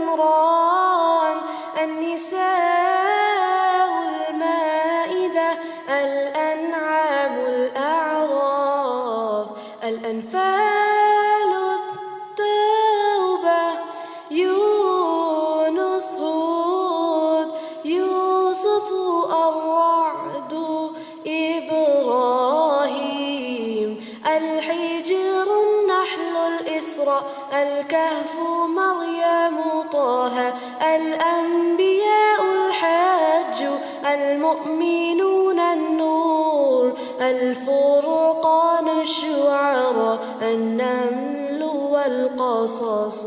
عمران، النساء المائدة، الأنعام الأعراف، الأنفال التوبة، يونس هود، يوسف الرعد، إبراهيم، الحجر النحل الإسراء، الكهف مريم طه، الأنبياء الحج، المؤمنون النور، الفرقان الشعراء، النمل والقصص،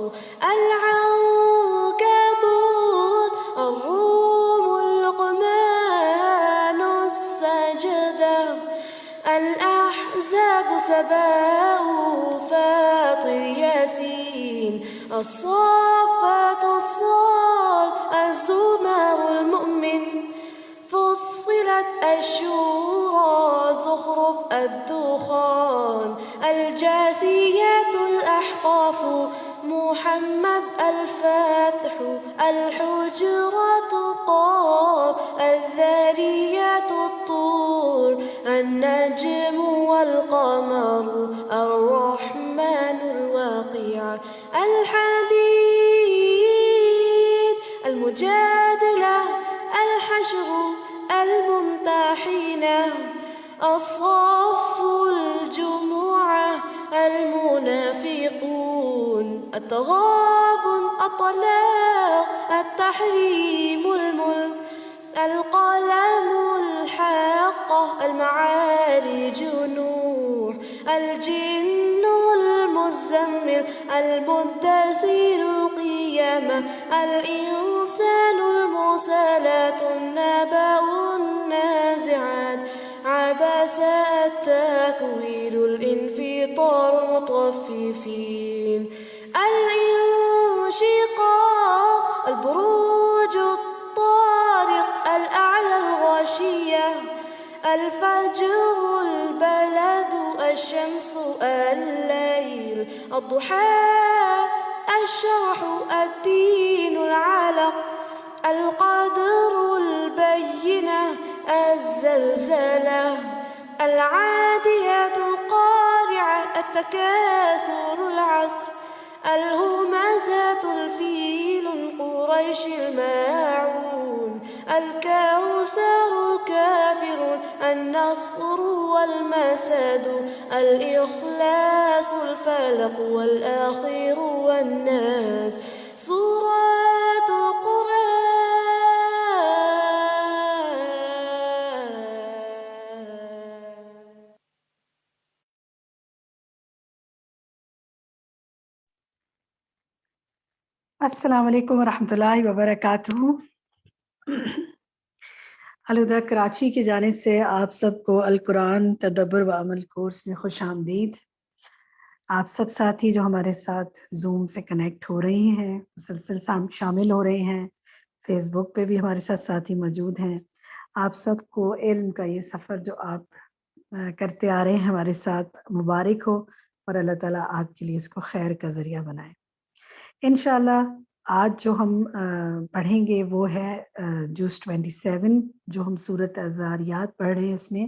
العنكبوت، الروم، لقمان، السجدة، الأحزاب، سباء، فاطر، ياسين، الصافات، الصاد، الزمر، المؤمن، فصلت، الشورى، زخرف، الدخان، الجاثيات، الأحقاف، محمد، الفتح، الحجرات، قاف، الذاريات، الطور، النجم والقمر، الرحمن، الواقعة، الحديد، المجادلة، الحشر، الممتحنة، الصف، الجمعة، المنافقون، التغابن، الطلاق، التحريم، الملك، القلم، الحاقة، المعارج، نوح، الجن، المزمل، المدثر، القيامة، الإنسان، المرسلات، النبأ، النازعات، عبس، التكوير، الانفطار، المطففين، الانشقاق، البروج، الطارق، الأعلى، الغاشية، الفجر، البلد، الشمس، الليل، الضحى، الشرح، الدين، العلق، القدر، البينة، الزلزلة، العاديات، القارعة، التكاثر، العصر، الهمزات، الفيل، قريش، الماعون، الكوثر، الكافرون، النصر والمسد، الإخلاص، الفلق والآخر والناس، سورة القرآن. السلام علیکم ورحمۃ اللہ وبرکاتہ۔ الہدیٰ کراچی کی جانب سے آپ سب کو القرآن تدبر و عمل کورس میں خوش آمدید۔ آپ سب ساتھی جو ہمارے ساتھ زوم سے کنیکٹ ہو رہے ہیں، مسلسل شامل ہو رہے ہیں، فیس بک پہ بھی ہمارے ساتھ ساتھی موجود ہیں، آپ سب کو علم کا یہ سفر جو آپ کرتے آ رہے ہیں ہمارے ساتھ مبارک ہو، اور اللہ تعالیٰ آپ کے لیے اس کو خیر کا ذریعہ بنائے انشاءاللہ۔ آج جو ہم پڑھیں گے وہ ہے جز 27، جو ہم سورۃ الذاریات پڑھ رہے ہیں۔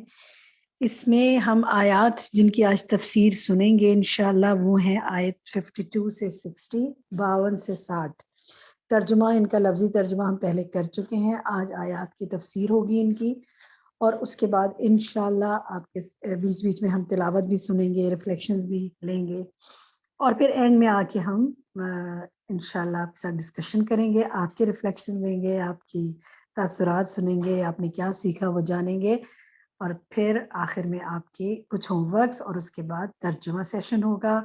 اس میں ہم آیات جن کی آج تفسیر سنیں گے انشاءاللہ وہ ہیں آیت 52 سے 60، 52 سے 60۔ ترجمہ ان کا لفظی ترجمہ ہم پہلے کر چکے ہیں، آج آیات کی تفسیر ہوگی ان کی، اور اس کے بعد انشاءاللہ آپ کے بیچ بیچ میں ہم تلاوت بھی سنیں گے، ریفلیکشنز بھی لیں گے، اور پھر اینڈ میں آ کے ہم انشاءاللہ آپ کے ساتھ ڈسکشن کریں گے، آپ کے ریفلیکشن لیں گے، آپ کی تاثرات سنیں گے، آپ نے کیا سیکھا وہ جانیں گے، اور پھر آخر میں آپ کے کچھ ہوم ورکس، اور اس کے بعد ترجمہ سیشن ہوگا۔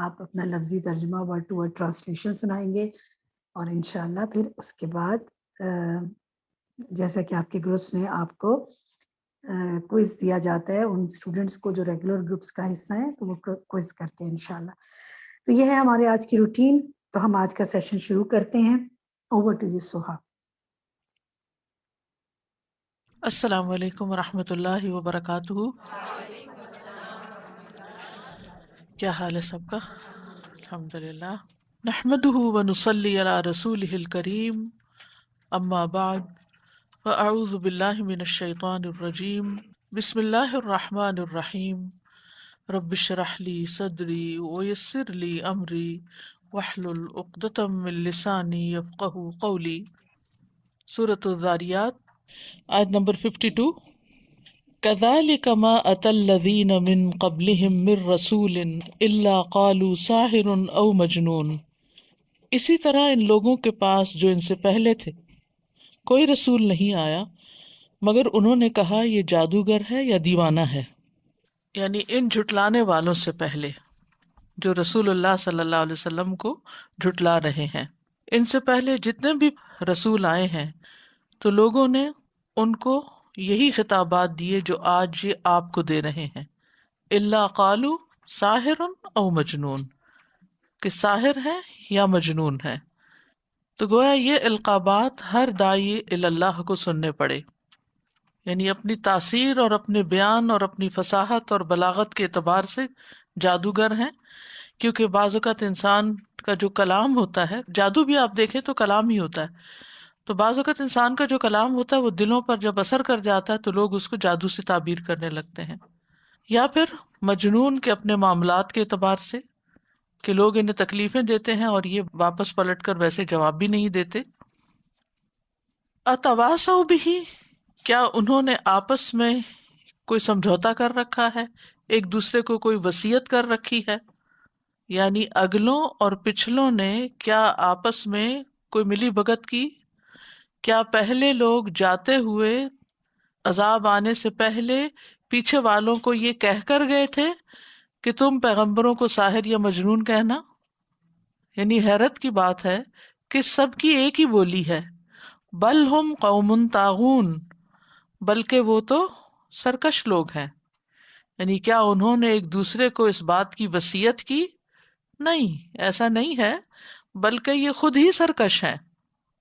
آپ اپنا لفظی ترجمہ ورڈ ٹو ورڈ ٹرانسلیشن سنائیں گے، اور انشاءاللہ پھر اس کے بعد جیسا کہ آپ کے گروپس میں آپ کو کوئز دیا جاتا ہے، ان اسٹوڈنٹس کو جو ریگولر گروپس کا حصہ ہیں تو وہ کوئز کرتے ہیں انشاءاللہ۔ تو یہ ہے ہمارے آج کی روٹین، تو ہم آج کا سیشن شروع کرتے ہیں۔ اوور ٹو یو سوہا۔ السلام علیکم ورحمۃ اللہ وبرکاتہ۔ کیا حال ہے سب کا؟ الحمدللہ۔ نحمده ونصلي على رسوله الكريم اما بعد فاعوذ بالله من الشيطان الرجيم بسم الله الرحمن الرحيم رب اشرح لي صدري ويسر لي امري واحلل عقدة من لساني يفقهوا قولي. سورة الذاريات آیت نمبر 52. كذلك ما أتى الذين من قبلهم من رسول إلا قالوا ساحر أو مجنون. اسی طرح ان لوگوں کے پاس جو ان سے پہلے تھے کوئی رسول نہیں آیا مگر انہوں نے کہا یہ جادوگر ہے یا دیوانہ ہے. یعنی ان جھٹلانے والوں سے پہلے جو رسول اللہ صلی اللہ علیہ وسلم کو جھٹلا رہے ہیں، ان سے پہلے جتنے بھی رسول آئے ہیں تو لوگوں نے ان کو یہی خطابات دیے جو آج یہ آپ کو دے رہے ہیں. الا قالوا ساحر او مجنون، کہ ساحر ہے یا مجنون ہے. تو گویا یہ القابات ہر داعی اللہ کو سننے پڑے، یعنی اپنی تاثیر اور اپنے بیان اور اپنی فصاحت اور بلاغت کے اعتبار سے جادوگر ہیں. کیونکہ بعض اوقات انسان کا جو کلام ہوتا ہے، جادو بھی آپ دیکھیں تو کلام ہی ہوتا ہے، تو بعض اوقات انسان کا جو کلام ہوتا ہے وہ دلوں پر جب اثر کر جاتا ہے تو لوگ اس کو جادو سے تعبیر کرنے لگتے ہیں. یا پھر مجنون کے اپنے معاملات کے اعتبار سے کہ لوگ انہیں تکلیفیں دیتے ہیں اور یہ واپس پلٹ کر ویسے جواب بھی نہیں دیتے. اتواصوا بہ، کیا انہوں نے آپس میں کوئی سمجھوتا کر رکھا ہے، ایک دوسرے کو کوئی وصیت کر رکھی ہے؟ یعنی اگلوں اور پچھلوں نے کیا آپس میں کوئی ملی بھگت کی؟ کیا پہلے لوگ جاتے ہوئے عذاب آنے سے پہلے پیچھے والوں کو یہ کہہ کر گئے تھے کہ تم پیغمبروں کو ساحر یا مجنون کہنا؟ یعنی حیرت کی بات ہے کہ سب کی ایک ہی بولی ہے. بل ہم قوم طاغون، بلکہ وہ تو سرکش لوگ ہیں. یعنی کیا انہوں نے ایک دوسرے کو اس بات کی وصیت کی؟ نہیں، ایسا نہیں ہے، بلکہ یہ خود ہی سرکش ہیں.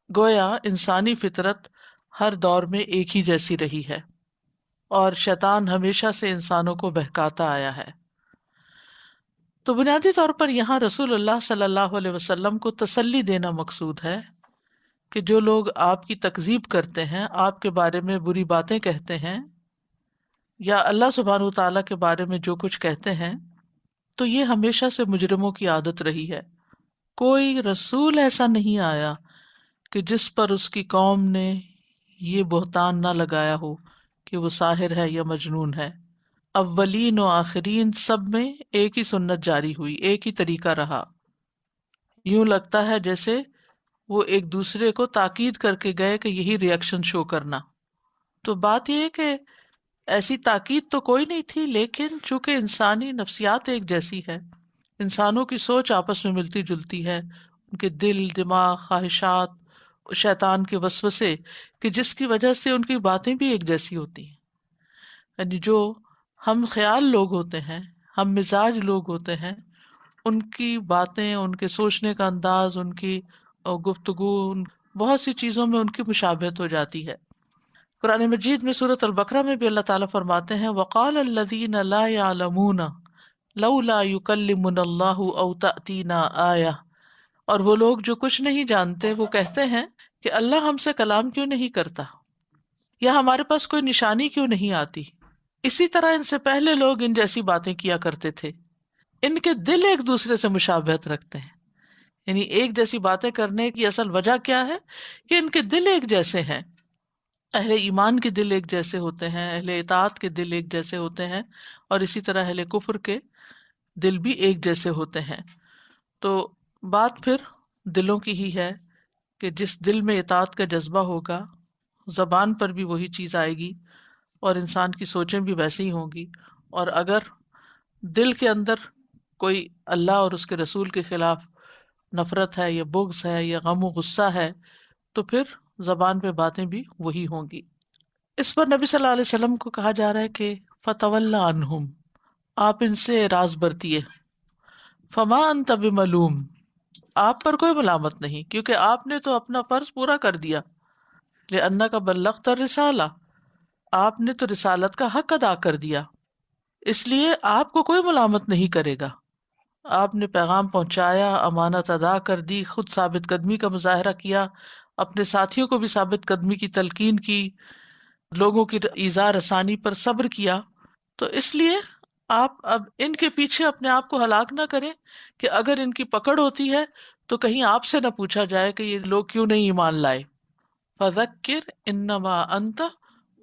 گویا انسانی فطرت ہر دور میں ایک ہی جیسی رہی ہے اور شیطان ہمیشہ سے انسانوں کو بہکاتا آیا ہے. تو بنیادی طور پر یہاں رسول اللہ صلی اللہ علیہ وسلم کو تسلی دینا مقصود ہے کہ جو لوگ آپ کی تکذیب کرتے ہیں، آپ کے بارے میں بری باتیں کہتے ہیں یا اللہ سبحانہ وتعالیٰ کے بارے میں جو کچھ کہتے ہیں، تو یہ ہمیشہ سے مجرموں کی عادت رہی ہے. کوئی رسول ایسا نہیں آیا کہ جس پر اس کی قوم نے یہ بہتان نہ لگایا ہو کہ وہ ساحر ہے یا مجنون ہے. اولین و آخرین سب میں ایک ہی سنت جاری ہوئی، ایک ہی طریقہ رہا. یوں لگتا ہے جیسے وہ ایک دوسرے کو تاکید کر کے گئے کہ یہی ریئیکشن شو کرنا. تو بات یہ ہے کہ ایسی تاکید تو کوئی نہیں تھی، لیکن چونکہ انسانی نفسیات ایک جیسی ہے، انسانوں کی سوچ آپس میں ملتی جلتی ہے، ان کے دل، دماغ، خواہشات، شیطان کے وسوسے، کہ جس کی وجہ سے ان کی باتیں بھی ایک جیسی ہوتی ہیں. یعنی جو ہم خیال لوگ ہوتے ہیں، ہم مزاج لوگ ہوتے ہیں، ان کی باتیں، ان کے سوچنے کا انداز، ان کی گفتگو، بہت سی چیزوں میں ان کی مشابہت ہو جاتی ہے. قرآن مجید میں سورۃ البقرہ میں بھی اللہ تعالیٰ فرماتے ہیں وَقَالَ الَّذِينَ لَا يَعْلَمُونَ لَوْلَا يُكَلِّمُنَا اللَّهُ أَوْ تَأْتِينَا آیَةٌ، اور وہ لوگ جو کچھ نہیں جانتے وہ کہتے ہیں کہ اللہ ہم سے کلام کیوں نہیں کرتا، یا ہمارے پاس کوئی نشانی کیوں نہیں آتی. اسی طرح ان سے پہلے لوگ ان جیسی باتیں کیا کرتے تھے. ان کے دل ایک دوسرے سے مشابہت رکھتے ہیں. یعنی ایک جیسی باتیں کرنے کی اصل وجہ کیا ہے کہ ان کے دل ایک جیسے ہیں. اہل ایمان کے دل ایک جیسے ہوتے ہیں، اہل اطاعت کے دل ایک جیسے ہوتے ہیں، اور اسی طرح اہل کفر کے دل بھی ایک جیسے ہوتے ہیں. تو بات پھر دلوں کی ہی ہے کہ جس دل میں اطاعت کا جذبہ ہوگا، زبان پر بھی وہی چیز آئے گی اور انسان کی سوچیں بھی ویسے ہی ہوں گی. اور اگر دل کے اندر کوئی اللہ اور اس کے رسول کے خلاف نفرت ہے یا بغض ہے یا غم و غصہ ہے تو پھر زبان پہ باتیں بھی وہی ہوں گی. اس پر نبی صلی اللہ علیہ وسلم کو کہا جا رہا ہے کہ فتولی عنہم، آپ ان سے اعراض برتیے. فما انت بملوم، آپ پر کوئی ملامت نہیں، کیونکہ آپ نے تو اپنا فرض پورا کر دیا. لأنک بلغت الرسالہ، آپ نے تو رسالت کا حق ادا کر دیا، اس لیے آپ کو کوئی ملامت نہیں کرے گا. آپ نے پیغام پہنچایا، امانت ادا کر دی، خود ثابت قدمی کا مظاہرہ کیا، اپنے ساتھیوں کو بھی ثابت قدمی کی تلقین کی، لوگوں کی ایذا رسانی پر صبر کیا. تو اس لیے آپ اب ان کے پیچھے اپنے آپ کو ہلاک نہ کریں کہ اگر ان کی پکڑ ہوتی ہے تو کہیں آپ سے نہ پوچھا جائے کہ یہ لوگ کیوں نہیں ایمان لائے. فذکر انما انت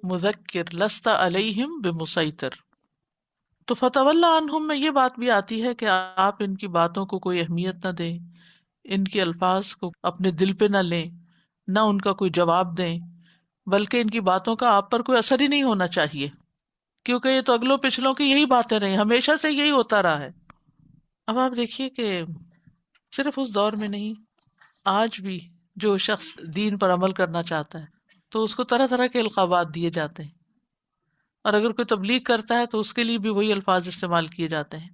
مذکر لست علیہم بمسیطر. تو فتولی عنہم میں یہ بات بھی آتی ہے کہ آپ ان کی باتوں کو کوئی اہمیت نہ دیں، ان کے الفاظ کو اپنے دل پہ نہ لیں، نہ ان کا کوئی جواب دیں، بلکہ ان کی باتوں کا آپ پر کوئی اثر ہی نہیں ہونا چاہیے، کیونکہ یہ تو اگلوں پچھلوں کی یہی باتیں رہی، ہمیشہ سے یہی ہوتا رہا ہے. اب آپ دیکھیے کہ صرف اس دور میں نہیں، آج بھی جو شخص دین پر عمل کرنا چاہتا ہے تو اس کو طرح طرح کے القابات دیے جاتے ہیں، اور اگر کوئی تبلیغ کرتا ہے تو اس کے لیے بھی وہی الفاظ استعمال کیے جاتے ہیں.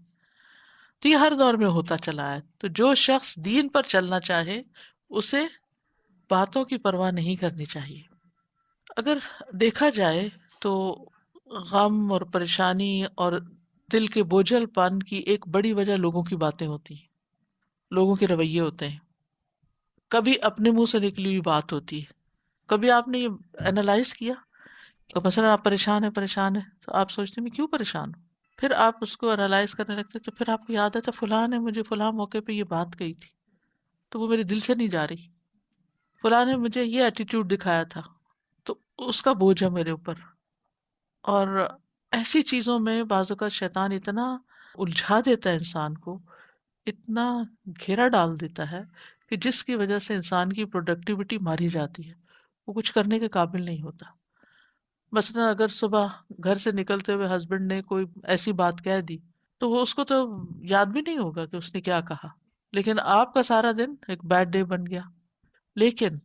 تو یہ ہر دور میں ہوتا چلا ہے. تو جو شخص دین پر چلنا چاہے اسے باتوں کی پرواہ نہیں کرنی چاہیے. اگر دیکھا جائے تو غم اور پریشانی اور دل کے بوجھل پن کی ایک بڑی وجہ لوگوں کی باتیں ہوتی ہیں، لوگوں کے رویے ہوتے ہیں. کبھی اپنے منہ سے نکلی ہوئی بات ہوتی ہے. کبھی آپ نے یہ انالائز کیا کہ مثلا آپ پریشان ہیں تو آپ سوچتے ہیں میں کیوں پریشان ہوں، پھر آپ اس کو انالائز کرنے لگتے تو پھر آپ کو یاد آتا فلاں نے مجھے فلاں موقع پہ یہ بات کہی تھی تو وہ میرے دل سے نہیں جا رہی، فلاں نے مجھے یہ ایٹیٹیوڈ دکھایا تھا تو اس کا بوجھ ہے میرے اوپر. اور ایسی چیزوں میں بعض اوقات شیطان اتنا الجھا دیتا ہے انسان کو، اتنا گھیرا ڈال دیتا ہے کہ جس کی وجہ سے انسان کی پروڈکٹیوٹی ماری جاتی ہے، وہ کچھ کرنے کے قابل نہیں ہوتا. مثلا اگر صبح گھر سے نکلتے ہوئے ہسبینڈ نے کوئی ایسی بات کہہ دی تو وہ اس کو تو یاد بھی نہیں ہوگا کہ اس نے کیا کہا، لیکن آپ کا سارا دن ایک بیڈ ڈے بن گیا. لیکن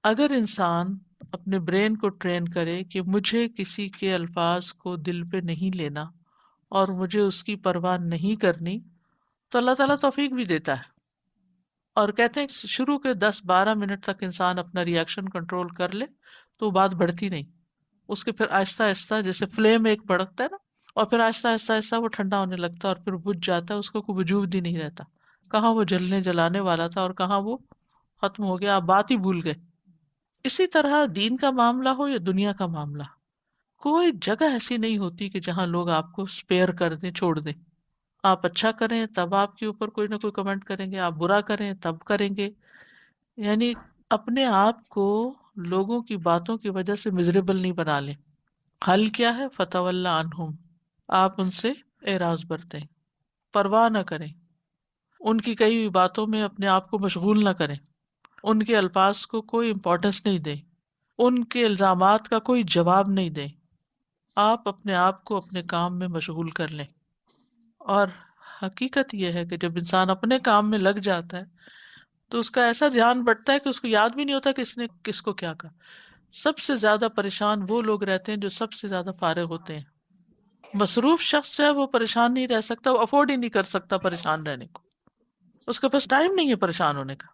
اگر انسان اپنے برین کو ٹرین کرے کہ مجھے کسی کے الفاظ کو دل پہ نہیں لینا اور مجھے اس کی پرواہ نہیں کرنی، تو اللہ تعالیٰ توفیق بھی دیتا ہے. اور کہتے ہیں شروع کے 10-12 منٹ تک انسان اپنا ریئیکشن کنٹرول کر لے تو وہ بات بڑھتی نہیں، اس کے پھر آہستہ آہستہ جیسے فلیم ایک بڑھتا ہے نا، اور پھر آہستہ آہستہ آہستہ وہ ٹھنڈا ہونے لگتا ہے اور پھر بجھ جاتا ہے، اس کو کوئی وجود ہی نہیں رہتا کہاں وہ جلنے جلانے والا تھا اور کہاں وہ ختم ہو گیا، آپ بات ہی بھول گئے. اسی طرح دین کا معاملہ ہو یا دنیا کا معاملہ، کوئی جگہ ایسی نہیں ہوتی کہ جہاں لوگ آپ کو اسپیئر کر دیں، چھوڑ دیں. آپ اچھا کریں تب آپ کے اوپر کوئی نہ کوئی کمنٹ کریں گے، آپ برا کریں تب کریں گے. یعنی اپنے آپ کو لوگوں کی باتوں کی وجہ سے مزریبل نہیں بنا لیں. حل کیا ہے؟ فتولی عنہم، آپ ان سے اعراض برتیں، پرواہ نہ کریں، ان کی کئی ہوئی باتوں میں اپنے آپ کو مشغول نہ کریں، ان کے الفاظ کو کوئی امپورٹنس نہیں دیں، ان کے الزامات کا کوئی جواب نہیں دیں. آپ اپنے آپ کو اپنے کام میں مشغول کر لیں. اور حقیقت یہ ہے کہ جب انسان اپنے کام میں لگ جاتا ہے تو اس کا ایسا دھیان بٹتا ہے کہ اس کو یاد بھی نہیں ہوتا کہ اس نے کس کو کیا کہا. سب سے زیادہ پریشان وہ لوگ رہتے ہیں جو سب سے زیادہ فارغ ہوتے ہیں. مصروف شخص ہے وہ پریشان نہیں رہ سکتا، وہ افورڈ ہی نہیں کر سکتا پریشان رہنے کو، اس کے پاس ٹائم نہیں ہے پریشان ہونے کا.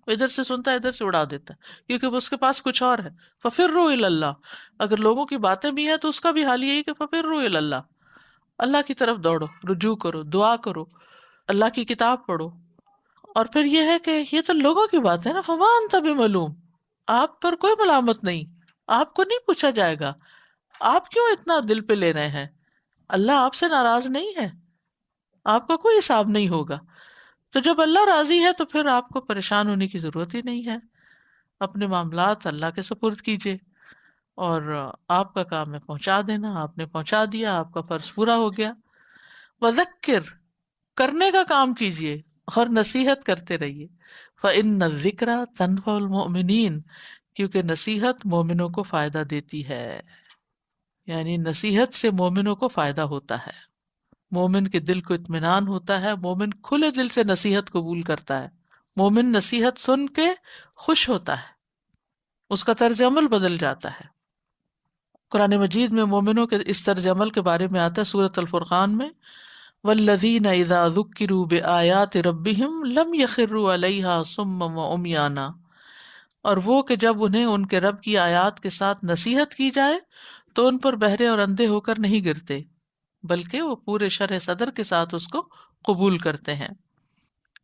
ادھر سے سنتا ہے ادھر سے اڑا دیتا ہے کیونکہ اس کے پاس کچھ اور ہے. ففروا الی اللہ، اگر لوگوں کی باتیں بھی ہیں تو اس کا بھی حال یہی کہ ففروا الی اللہ، اللہ کی طرف دوڑو، رجوع کرو، دعا کرو، اللہ کی کتاب پڑھو. اور پھر یہ ہے کہ یہ تو لوگوں کی بات ہے نا، فما انت بملوم، آپ پر کوئی ملامت نہیں، آپ کو نہیں پوچھا جائے گا آپ کیوں اتنا دل پہ لے رہے ہیں، اللہ آپ سے ناراض نہیں ہے، آپ کا کوئی حساب نہیں ہوگا. تو جب اللہ راضی ہے تو پھر آپ کو پریشان ہونے کی ضرورت ہی نہیں ہے. اپنے معاملات اللہ کے سپرد کیجیے اور آپ کا کام ہے پہنچا دینا، آپ نے پہنچا دیا، آپ کا فرض پورا ہو گیا. وذکر، کرنے کا کام کیجیے اور نصیحت کرتے رہیے. فإن الذکر تنفع المؤمنین، کیونکہ نصیحت مومنوں کو فائدہ دیتی ہے. یعنی نصیحت سے مومنوں کو فائدہ ہوتا ہے، مومن کے دل کو اطمینان ہوتا ہے، مومن کھلے دل سے نصیحت قبول کرتا ہے، مومن نصیحت سن کے خوش ہوتا ہے، اس کا طرز عمل بدل جاتا ہے. قرآن مجید میں مومنوں کے اس طرز عمل کے بارے میں آتا ہے سورۃ الفرقان میں، والذین اذا ذکروا بآیات ربہم لم یخروا علیہا صما وعمیانا، اور وہ کہ جب انہیں ان کے رب کی آیات کے ساتھ نصیحت کی جائے تو ان پر بہرے اور اندھے ہو کر نہیں گرتے. بلکہ وہ پورے شرح صدر کے ساتھ اس کو قبول کرتے ہیں۔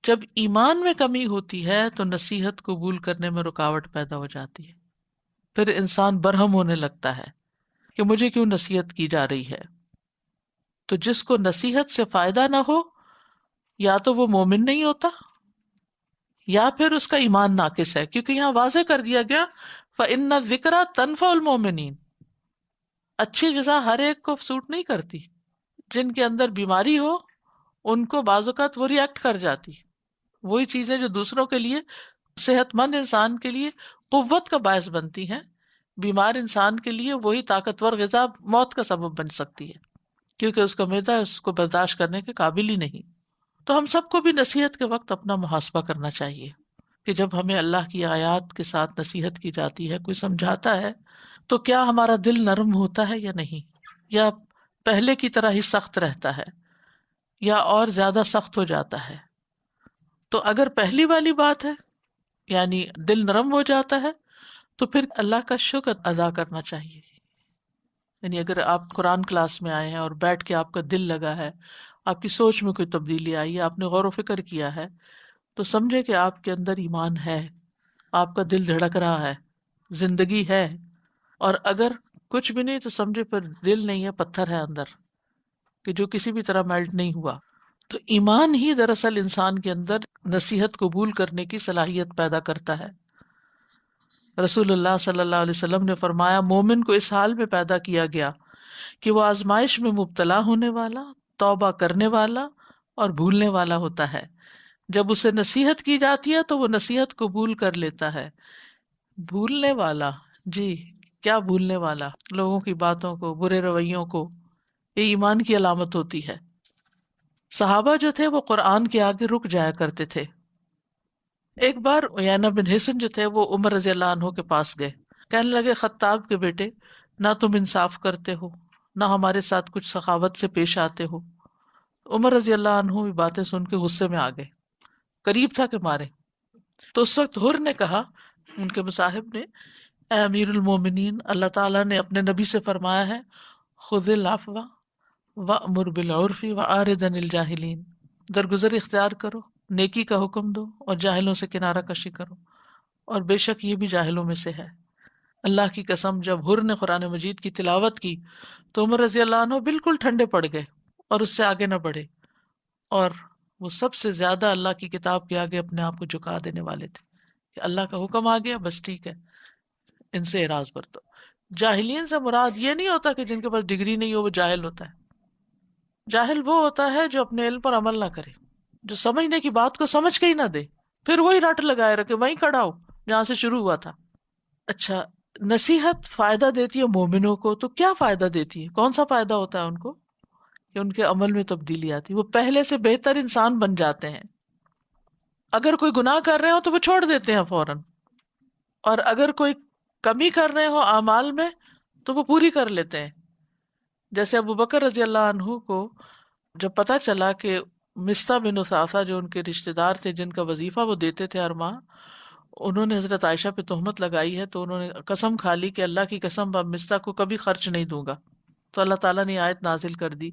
جب ایمان میں کمی ہوتی ہے تو نصیحت قبول کرنے میں رکاوٹ پیدا ہو جاتی ہے، پھر انسان برہم ہونے لگتا ہے کہ مجھے کیوں نصیحت کی جا رہی ہے۔ تو جس کو نصیحت سے فائدہ نہ ہو، یا تو وہ مومن نہیں ہوتا یا پھر اس کا ایمان ناقص ہے، کیونکہ یہاں واضح کر دیا گیا فَإِنَّ الذِّكْرَىٰ تَنفَعُ الْمُؤْمِنِينَ۔ اچھی غذا ہر ایک کو سوٹ نہیں کرتی، جن کے اندر بیماری ہو ان کو بعض اوقات وہ ری ایکٹ کر جاتی، وہی چیزیں جو دوسروں کے لیے، صحت مند انسان کے لیے قوت کا باعث بنتی ہیں، بیمار انسان کے لیے وہی طاقتور غذا موت کا سبب بن سکتی ہے، کیونکہ اس کا معدہ اس کو برداشت کرنے کے قابل ہی نہیں۔ تو ہم سب کو بھی نصیحت کے وقت اپنا محاسبہ کرنا چاہیے کہ جب ہمیں اللہ کی آیات کے ساتھ نصیحت کی جاتی ہے، کوئی سمجھاتا ہے، تو کیا ہمارا دل نرم ہوتا ہے یا نہیں، یا پہلے کی طرح ہی سخت رہتا ہے یا اور زیادہ سخت ہو جاتا ہے۔ تو اگر پہلی والی بات ہے، یعنی دل نرم ہو جاتا ہے، تو پھر اللہ کا شکر ادا کرنا چاہیے۔ یعنی اگر آپ قرآن کلاس میں آئے ہیں اور بیٹھ کے آپ کا دل لگا ہے، آپ کی سوچ میں کوئی تبدیلی آئی ہے، آپ نے غور و فکر کیا ہے، تو سمجھے کہ آپ کے اندر ایمان ہے، آپ کا دل دھڑک رہا ہے، زندگی ہے۔ اور اگر کچھ بھی نہیں تو سمجھے پھر دل نہیں ہے، پتھر ہے اندر، کہ جو کسی بھی طرح میلٹ نہیں ہوا۔ تو ایمان ہی دراصل انسان کے اندر نصیحت قبول کرنے کی صلاحیت پیدا کرتا ہے۔ رسول اللہ صلی اللہ علیہ وسلم نے فرمایا، مومن کو اس حال میں پیدا کیا گیا کہ وہ آزمائش میں مبتلا ہونے والا، توبہ کرنے والا اور بھولنے والا ہوتا ہے۔ جب اسے نصیحت کی جاتی ہے تو وہ نصیحت قبول کر لیتا ہے۔ بھولنے والا، جی کیا بھولنے والا؟ لوگوں کی باتوں کو، برے رویوں کو، یہ ایمان کی علامت ہوتی ہے۔ صحابہ جو تھے وہ قرآن کے آگے رک جایا کرتے تھے۔ ایک بار عیینہ بن حصن جو تھے وہ عمر رضی اللہ عنہ کے پاس گئے، کہنے لگے، خطاب کے بیٹے، نہ تم انصاف کرتے ہو، نہ ہمارے ساتھ کچھ سخاوت سے پیش آتے ہو۔ عمر رضی اللہ عنہ یہ باتیں سن کے غصے میں آ گئے، قریب تھا کہ مارے۔ تو اس وقت حر نے کہا، ان کے مصاحب نے، اے امیر المومنین، اللہ تعالیٰ نے اپنے نبی سے فرمایا ہے، خذ العفو وأمر بالعرف وأعرض عن الجاہلین، درگزر اختیار کرو، نیکی کا حکم دو اور جاہلوں سے کنارہ کشی کرو، اور بے شک یہ بھی جاہلوں میں سے ہے۔ اللہ کی قسم، جب حر نے قرآن مجید کی تلاوت کی تو عمر رضی اللہ عنہ بالکل ٹھنڈے پڑ گئے اور اس سے آگے نہ بڑھے، اور وہ سب سے زیادہ اللہ کی کتاب کے آگے اپنے آپ کو جھکا دینے والے تھے کہ اللہ کا حکم آ گیا، بس ٹھیک ہے، ان سے اعراض برتو۔ جاہلین سے مراد یہ نہیں ہوتا کہ جن کے پاس ڈگری نہیں ہو وہ جاہل ہوتا ہے۔ جاہل وہ ہوتا ہے جو اپنے علم پر عمل نہ کرے، جو سمجھنے کی بات کو سمجھ کے ہی نہ دے، پھر وہی رٹ لگائے رکھے، وہیں کھڑا ہو جہاں سے شروع ہوا تھا۔ اچھا، نصیحت فائدہ دیتی ہے مومنوں کو، تو کیا فائدہ دیتی ہے؟ کون سا فائدہ ہوتا ہے ان کو؟ کہ ان کے عمل میں تبدیلی آتی، وہ پہلے سے بہتر انسان بن جاتے ہیں۔ اگر کوئی گناہ کر رہے ہو تو وہ چھوڑ دیتے ہیں فوراً، اور اگر کوئی کمی کر رہے ہو اعمال میں تو وہ پوری کر لیتے ہیں۔ جیسے ابو بکر رضی اللہ عنہ کو جب پتا چلا کہ مستہ بن اثاثہ جو ان کے رشتہ دار تھے، جن کا وظیفہ وہ دیتے تھے ہر ماہ، انہوں نے حضرت عائشہ پہ تہمت لگائی ہے، تو انہوں نے قسم کھا لی کہ اللہ کی قسم، اب مستہ کو کبھی خرچ نہیں دوں گا۔ تو اللہ تعالیٰ نے آیت نازل کر دی،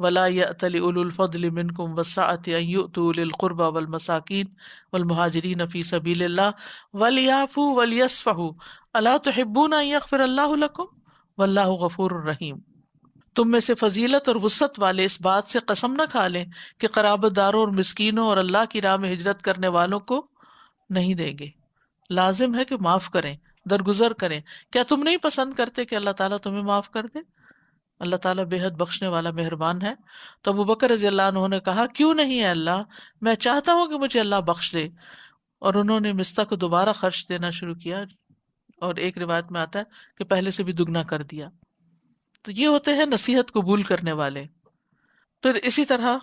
وَلَا يَأْتَلِ أُولُو الْفَضْلِ مِنْكُمْ وَالسَّعَةِ أَن يُؤْتُوا أُولِي الْقُرْبَى وَالْمَسَاكِينَ وَالْمُهَاجِرِينَ فِي سَبِيلِ اللَّهِ وَلْيَعْفُوا وَلْيَصْفَحُوا أَلَا تُحِبُّونَ أَن يَغْفِرَ اللَّهُ لَكُمْ وَاللَّهُ غَفُورٌ رَحِيمٌ۔ تم میں سے فضیلت اور وسعت والے اس بات سے قسم نہ کھا لیں کہ قرابت داروں اور مسکینوں اور اللہ کی راہ میں ہجرت کرنے والوں کو نہیں دیں گے۔ لازم ہے کہ معاف کریں، درگزر کریں۔ کیا تم نہیں پسند کرتے کہ اللہ تعالیٰ تمہیں معاف کر دے؟ اللہ تعالیٰ بے حد بخشنے والا مہربان ہے۔ تو ابو بکر رضی اللہ عنہ نے کہا، کیوں نہیں ہے اللہ، میں چاہتا ہوں کہ مجھے اللہ بخش دے۔ اور انہوں نے مستہ کو دوبارہ خرچ دینا شروع کیا، اور ایک روایت میں آتا ہے کہ پہلے سے بھی دگنا کر دیا۔ تو یہ ہوتے ہیں نصیحت قبول کرنے والے۔ پھر اسی طرح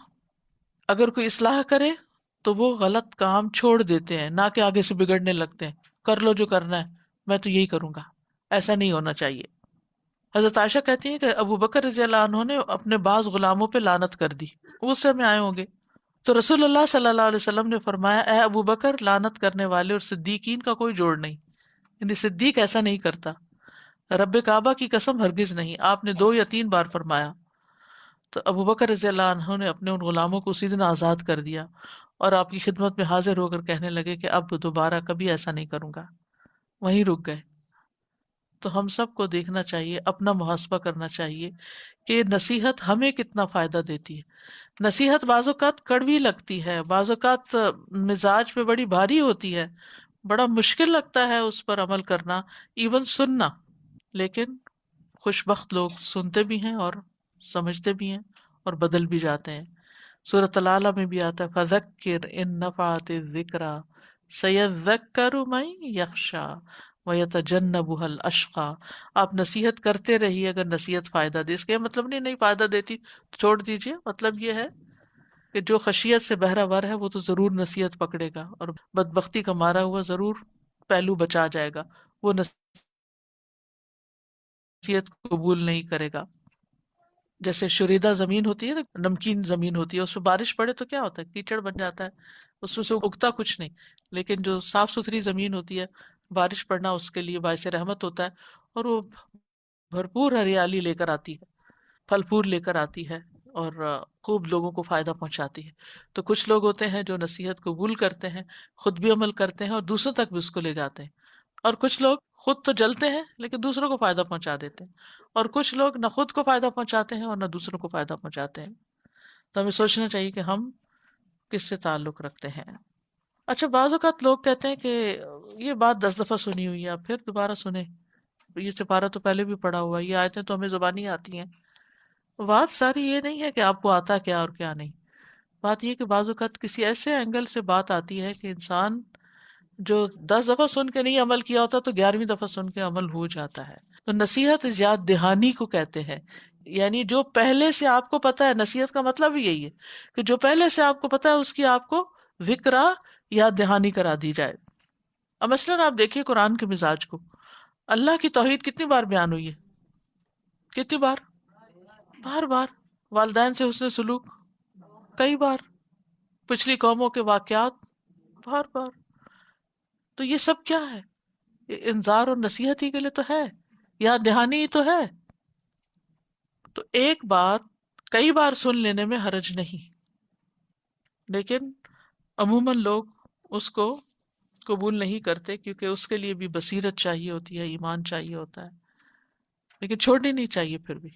اگر کوئی اصلاح کرے تو وہ غلط کام چھوڑ دیتے ہیں، نہ کہ آگے سے بگڑنے لگتے ہیں، کر لو جو کرنا ہے، میں تو یہی کروں گا۔ ایسا نہیں ہونا چاہیے۔ حضرت عائشہ کہتی ہیں کہ ابو بکر رضی اللہ عنہ نے اپنے بعض غلاموں پہ لعنت کر دی، غصے میں آئے ہوں گے، تو رسول اللہ صلی اللہ علیہ وسلم نے فرمایا، اے ابو بکر، لعنت کرنے والے اور صدیقین کا کوئی جوڑ نہیں، یعنی صدیق ایسا نہیں کرتا، رب کعبہ کی قسم ہرگز نہیں۔ آپ نے 2 یا 3 بار فرمایا۔ تو ابو بکر رضی اللہ عنہ نے اپنے ان غلاموں کو اسی دن آزاد کر دیا اور آپ کی خدمت میں حاضر ہو کر کہنے لگے کہ اب دوبارہ کبھی ایسا نہیں کروں گا، وہیں رک گئے۔ تو ہم سب کو دیکھنا چاہیے، اپنا محاسبہ کرنا چاہیے کہ نصیحت ہمیں کتنا فائدہ دیتی ہے۔ نصیحت بعض اوقات کڑوی لگتی ہے، بعض اوقات مزاج پہ بڑی بھاری ہوتی ہے، بڑا مشکل لگتا ہے اس پر عمل کرنا، ایون سننا، لیکن خوش بخت لوگ سنتے بھی ہیں اور سمجھتے بھی ہیں اور بدل بھی جاتے ہیں۔ سورۃ العلیٰ میں بھی آتا ہے فَذَكِّرْ إِن نَفَعَتِ الذِّكْرَىٰ سَيَذَّكَّرُ مَن يَخْشَىٰ وَيَتَجَنَّبُهَا الْأَشْقَىٰ۔ آپ نصیحت کرتے رہیے اگر نصیحت فائدہ دے، اس کا یہ مطلب نہیں فائدہ دیتی تو چھوڑ دیجیے، مطلب یہ ہے کہ جو خشیت سے بہرہ ور ہے وہ تو ضرور نصیحت پکڑے گا اور بدبختی کا مارا ہوا ضرور پہلو بچا جائے گا، وہ نصیحت قبول نہیں کرے گا۔ جیسے شریدہ زمین ہوتی ہے نا، نمکین زمین ہوتی ہے، اس میں بارش پڑے تو کیا ہوتا ہے، کیچڑ بن جاتا ہے، اس میں سے اگتا کچھ نہیں، لیکن جو صاف ستھری زمین ہوتی ہے بارش پڑنا اس کے لیے باعث رحمت ہوتا ہے اور وہ بھرپور ہریالی لے کر آتی ہے، پھل پھول لے کر آتی ہے اور خوب لوگوں کو فائدہ پہنچاتی ہے۔ تو کچھ لوگ ہوتے ہیں جو نصیحت قبول کرتے ہیں، خود بھی عمل کرتے ہیں اور دوسروں تک بھی اس کو لے جاتے ہیں، اور کچھ لوگ خود تو جلتے ہیں لیکن دوسروں کو فائدہ پہنچا دیتے ہیں، اور کچھ لوگ نہ خود کو فائدہ پہنچاتے ہیں اور نہ دوسروں کو فائدہ پہنچاتے ہیں۔ تو ہمیں سوچنا چاہیے کہ ہم کس سے تعلق رکھتے ہیں۔ اچھا، بعض اوقات لوگ کہتے ہیں کہ یہ بات 10 دفعہ سنی ہوئی ہے، آپ پھر دوبارہ سنیں، یہ سپارہ تو پہلے بھی پڑھا ہوا ہے، یہ آیتیں تو ہمیں زبانی آتی ہیں۔ بات ساری یہ نہیں ہے کہ آپ کو آتا کیا اور کیا نہیں، بات یہ کہ بعض اوقات کسی ایسے اینگل سے بات آتی ہے کہ انسان جو 10 دفعہ سن کے نہیں عمل کیا ہوتا تو 11ویں دفعہ سن کے عمل ہو جاتا ہے۔ تو نصیحت یاد دہانی کو کہتے ہیں، یعنی جو پہلے سے آپ کو پتا ہے، نصیحت کا مطلب ہی یہی ہے کہ جو پہلے سے آپ کو پتا ہے اس کی آپ کو وکرا یاد دہانی کرا دی جائے۔ اب مثلاً آپ دیکھیے قرآن کے مزاج کو، اللہ کی توحید کتنی بار بیان ہوئی ہے، کتنی بار؟ بار بار۔ والدین سے حسن سلوک کئی بار، پچھلی قوموں کے واقعات بار بار۔ تو یہ سب کیا ہے؟ یہ انذار اور نصیحت ہی کے لیے تو ہے، یاد دہانی ہی تو ہے۔ تو ایک بات کئی بار سن لینے میں حرج نہیں، لیکن عموماً لوگ اس کو قبول نہیں کرتے کیونکہ اس کے لیے بھی بصیرت چاہیے ہوتی ہے، ایمان چاہیے ہوتا ہے، لیکن چھوڑنی نہیں چاہیے، پھر بھی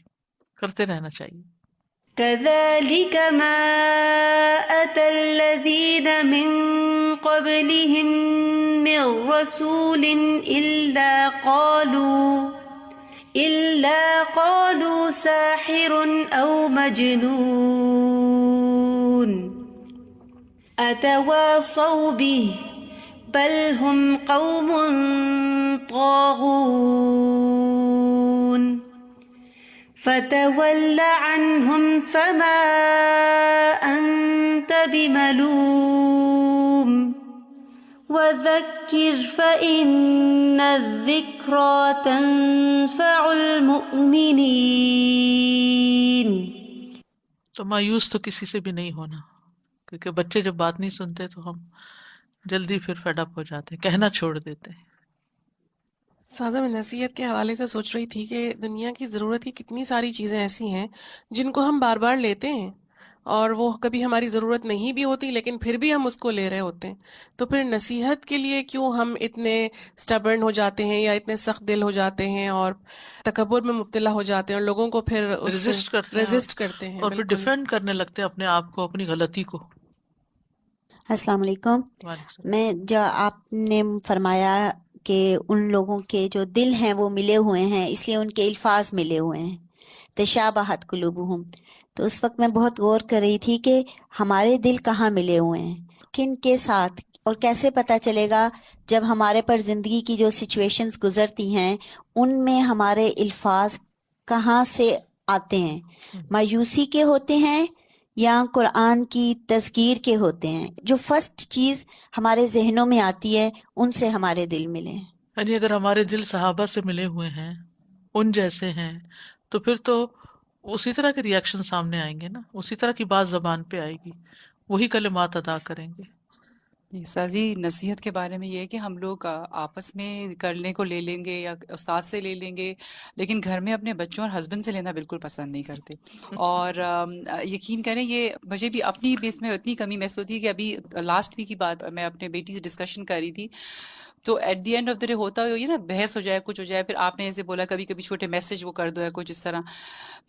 کرتے رہنا چاہیے۔ كذلك ما أتى الذين من قبلهم من رسول إلا قالوا ساحر أو مجنون أتواصوا به بل هم قوم طاغون فتول عنهم فما أنت بملوم وذكر فإن الذكرى تنفع المؤمنين۔ تو مایوس تو کسی سے بھی نہیں ہونا، کیونکہ بچے جب بات نہیں سنتے تو ہم جلدی پھر فیڈ اپ ہو جاتے ہیں، کہنا چھوڑ دیتے ہیں۔ سازا، میں نصیحت کے حوالے سے سوچ رہی تھی کہ دنیا کی ضرورت کی کتنی ساری چیزیں ایسی ہیں جن کو ہم بار بار لیتے ہیں اور وہ کبھی ہماری ضرورت نہیں بھی ہوتی لیکن پھر بھی ہم اس کو لے رہے ہوتے ہیں، تو پھر نصیحت کے لیے کیوں ہم اتنے سٹبرن ہو جاتے ہیں یا اتنے سخت دل ہو جاتے ہیں اور تکبر میں مبتلا ہو جاتے ہیں اور لوگوں کو پھر اس سے ریزسٹ کرتے ہیں ریزسٹ کرتے ہیں۔ اور پھر بالکل۔ ڈیفینڈ کرنے لگتے ہیں اپنے آپ کو، اپنی غلطی کو۔ السلام علیکم۔ وعلیکم السلام۔ میں جو آپ نے فرمایا کہ ان لوگوں کے جو دل ہیں وہ ملے ہوئے ہیں، اس لیے ان کے الفاظ ملے ہوئے ہیں، تشابہت قلوبہم، تو اس وقت میں بہت غور کر رہی تھی کہ ہمارے دل کہاں ملے ہوئے ہیں، کن کے ساتھ، اور کیسے پتہ چلے گا جب ہمارے پر زندگی کی جو سچویشنز گزرتی ہیں ان میں ہمارے الفاظ کہاں سے آتے ہیں، مایوسی کے ہوتے ہیں یا قرآن کی تذکیر کے ہوتے ہیں؟ جو فرسٹ چیز ہمارے ذہنوں میں آتی ہے ان سے ہمارے دل ملے ہیں۔ یعنی اگر ہمارے دل صحابہ سے ملے ہوئے ہیں، ان جیسے ہیں، تو پھر تو اسی طرح کے ریئیکشن سامنے آئیں گے نا، اسی طرح کی بات زبان پہ آئے گی، وہی کلمات ادا کریں گے۔ جی سر جی، نصیحت کے بارے میں یہ ہے کہ ہم لوگ آپس میں کرنے کو لے لیں گے یا استاد سے لے لیں گے، لیکن گھر میں اپنے بچوں اور ہسبینڈ سے لینا بالکل پسند نہیں کرتے. اور یقین کریں یہ مجھے بھی اپنی بیس میں اتنی کمی محسوس ہوتی ہے کہ ابھی لاسٹ ویک کی بات میں اپنے بیٹی سے ڈسکشن کر رہی تھی، تو at the end of the day ہوتا ہے نا، بحث ہو جائے کچھ ہو جائے، پھر آپ نے ایسے بولا کبھی کبھی چھوٹے میسج وہ کر دو یا کچھ اس طرح.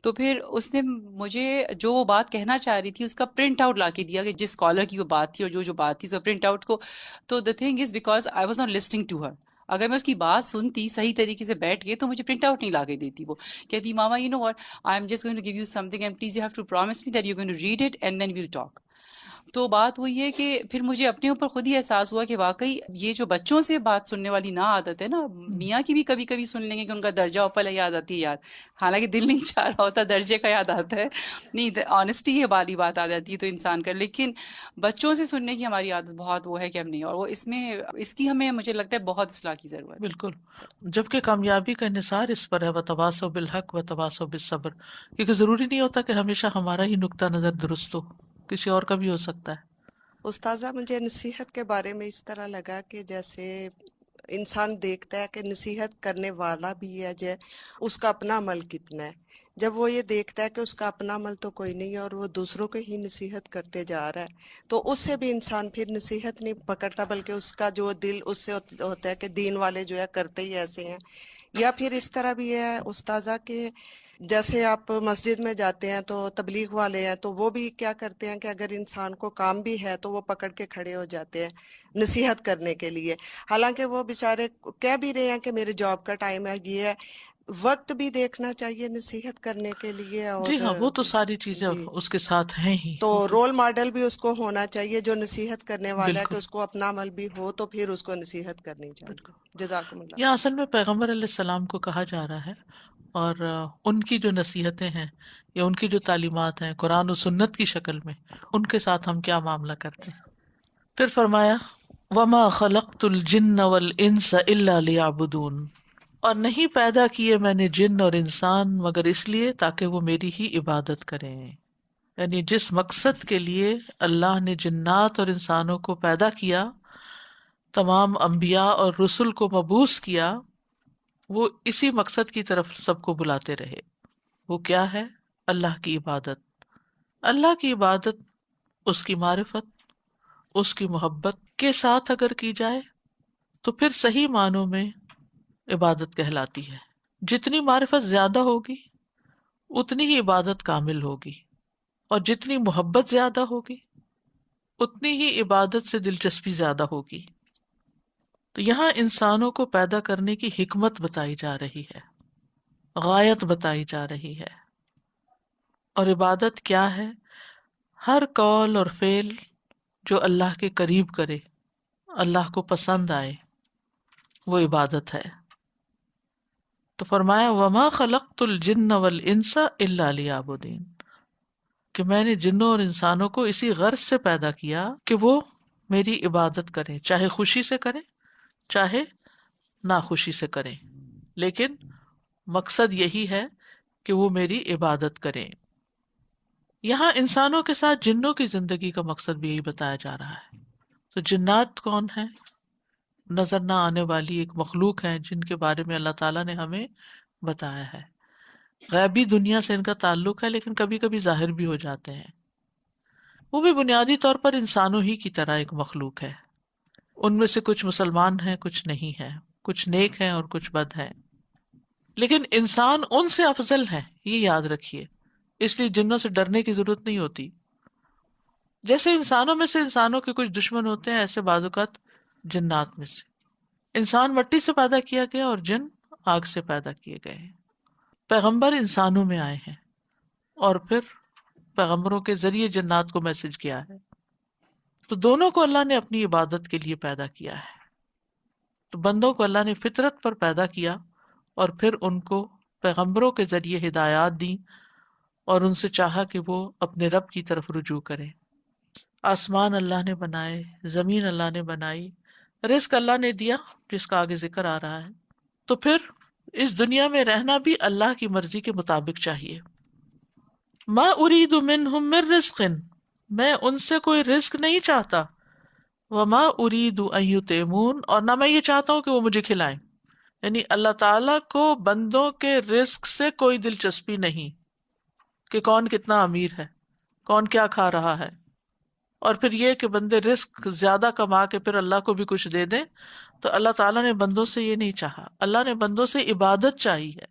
تو پھر اس نے مجھے جو وہ بات کہنا چاہ رہی تھی اس کا پرنٹ آؤٹ لا کے دیا کہ جس کالر کی وہ بات تھی اور جو بات تھی، سو پرنٹ آؤٹ کو. تو the thing is because I was not listening to her. اگر میں اس کی بات سنتی صحیح طریقے سے بیٹھ کے تو مجھے پرنٹ آؤٹ نہیں لا کے دیتی. وہ کہتی mama you know what, I am just going to give you something and please you have to promise me that you going to read it and then we'll talk. تو بات وہی ہے کہ پھر مجھے اپنے اوپر خود ہی احساس ہوا کہ واقعی یہ جو بچوں سے بات سننے والی نہ عادت ہے نا، میاں کی بھی کبھی کبھی سن لیں گے کہ ان کا درجہ اوپر یاد آتی ہے یاد، حالانکہ دل نہیں چاہ رہا ہوتا، درجے کا یاد آتا ہے. نہیں آنےسٹی یہ والی بات آ جاتی ہے تو انسان کر، لیکن بچوں سے سننے کی ہماری عادت بہت وہ ہے کہ ہم نہیں، اور وہ اس کی ہمیں مجھے لگتا ہے بہت اصلاح کی ضرورت ہے. بالکل. جبکہ کامیابی کا انحصار اس پر ہے، وتواصوا بالحق وتواصوا بالصبر، کیونکہ ضروری نہیں ہوتا کہ ہمیشہ ہمارا ہی نقطہ نظر درست ہو، کسی اور کا بھی ہو سکتا ہے. استاذہ مجھے نصیحت کے بارے میں اس طرح لگا کہ جیسے انسان دیکھتا ہے کہ نصیحت کرنے والا بھی ہے جو اس کا اپنا عمل کتنا ہے. جب وہ یہ دیکھتا ہے کہ اس کا اپنا عمل تو کوئی نہیں ہے اور وہ دوسروں کو ہی نصیحت کرتے جا رہا ہے، تو اس سے بھی انسان پھر نصیحت نہیں پکڑتا، بلکہ اس کا جو دل اس سے ہوتا ہے کہ دین والے جو ہے کرتے ہی ایسے ہیں. یا پھر اس طرح بھی ہے استاذہ کہ جیسے آپ مسجد میں جاتے ہیں تو تبلیغ والے ہیں تو وہ بھی کیا کرتے ہیں کہ اگر انسان کو کام بھی ہے تو وہ پکڑ کے کھڑے ہو جاتے ہیں نصیحت کرنے کے لیے، حالانکہ وہ بیچارے کہہ بھی رہے ہیں کہ میرے جاب کا ٹائم ہے، یہ ہے، وقت بھی دیکھنا چاہیے نصیحت کرنے کے لیے. اور جی ہاں، وہ تو ساری چیزیں جی اس کے ساتھ ہیں ہی، تو وہ تو رول ماڈل بھی اس کو ہونا چاہیے جو نصیحت کرنے والا ہے، کہ بالکل اس کو اپنا عمل بھی ہو تو پھر اس کو نصیحت کرنی چاہیے. بالکل. جزاکم اللہ. یہاں اصل میں پیغمبر علیہ السلام کو کہا جا رہا ہے، اور ان کی جو نصیحتیں ہیں یا ان کی جو تعلیمات ہیں قرآن و سنت کی شکل میں، ان کے ساتھ ہم کیا معاملہ کرتے ہیں. پھر فرمایا وما خلقت الجن والانس الا لیعبدون، اور نہیں پیدا کیے میں نے جن اور انسان مگر اس لیے تاکہ وہ میری ہی عبادت کریں. یعنی جس مقصد کے لیے اللہ نے جنات اور انسانوں کو پیدا کیا، تمام انبیاء اور رسل کو مبعوث کیا، وہ اسی مقصد کی طرف سب کو بلاتے رہے. وہ کیا ہے؟ اللہ کی عبادت. اللہ کی عبادت اس کی معرفت، اس کی محبت کے ساتھ اگر کی جائے تو پھر صحیح معنوں میں عبادت کہلاتی ہے. جتنی معرفت زیادہ ہوگی اتنی ہی عبادت کامل ہوگی، اور جتنی محبت زیادہ ہوگی اتنی ہی عبادت سے دلچسپی زیادہ ہوگی. تو یہاں انسانوں کو پیدا کرنے کی حکمت بتائی جا رہی ہے، غایت بتائی جا رہی ہے. اور عبادت کیا ہے؟ ہر قول اور فعل جو اللہ کے قریب کرے، اللہ کو پسند آئے، وہ عبادت ہے. تو فرمایا وما خلقت الجن والانس الا لیعبدون، کہ میں نے جنوں اور انسانوں کو اسی غرض سے پیدا کیا کہ وہ میری عبادت کریں، چاہے خوشی سے کریں چاہے ناخوشی سے کریں، لیکن مقصد یہی ہے کہ وہ میری عبادت کریں. یہاں انسانوں کے ساتھ جنوں کی زندگی کا مقصد بھی یہی بتایا جا رہا ہے. تو جنات کون ہیں؟ نظر نہ آنے والی ایک مخلوق ہے جن کے بارے میں اللہ تعالیٰ نے ہمیں بتایا ہے. غیبی دنیا سے ان کا تعلق ہے لیکن کبھی کبھی ظاہر بھی ہو جاتے ہیں. وہ بھی بنیادی طور پر انسانوں ہی کی طرح ایک مخلوق ہے. ان میں سے کچھ مسلمان ہیں، کچھ نہیں ہیں، کچھ نیک ہیں اور کچھ بد ہیں، لیکن انسان ان سے افضل ہے، یہ یاد رکھیے. اس لیے جنوں سے ڈرنے کی ضرورت نہیں ہوتی. جیسے انسانوں میں سے انسانوں کے کچھ دشمن ہوتے ہیں، ایسے بعض اوقات جنات میں سے. انسان مٹی سے پیدا کیا گیا اور جن آگ سے پیدا کیے گئے ہیں. پیغمبر انسانوں میں آئے ہیں اور پھر پیغمبروں کے ذریعے جنات کو میسج کیا ہے. تو دونوں کو اللہ نے اپنی عبادت کے لیے پیدا کیا ہے. تو بندوں کو اللہ نے فطرت پر پیدا کیا اور پھر ان کو پیغمبروں کے ذریعے ہدایات دی اور ان سے چاہا کہ وہ اپنے رب کی طرف رجوع کریں. آسمان اللہ نے بنائے، زمین اللہ نے بنائی، رزق اللہ نے دیا جس کا آگے ذکر آ رہا ہے. تو پھر اس دنیا میں رہنا بھی اللہ کی مرضی کے مطابق چاہیے. ما اريد منهم من رزق، میں ان سے کوئی رزق نہیں چاہتا. وما اریدو ان یطعمون، اور نہ میں یہ چاہتا ہوں کہ وہ مجھے کھلائیں. یعنی اللہ تعالیٰ کو بندوں کے رزق سے کوئی دلچسپی نہیں کہ کون کتنا امیر ہے، کون کیا کھا رہا ہے. اور پھر یہ کہ بندے رزق زیادہ کما کے پھر اللہ کو بھی کچھ دے دیں، تو اللہ تعالیٰ نے بندوں سے یہ نہیں چاہا. اللہ نے بندوں سے عبادت چاہی ہے.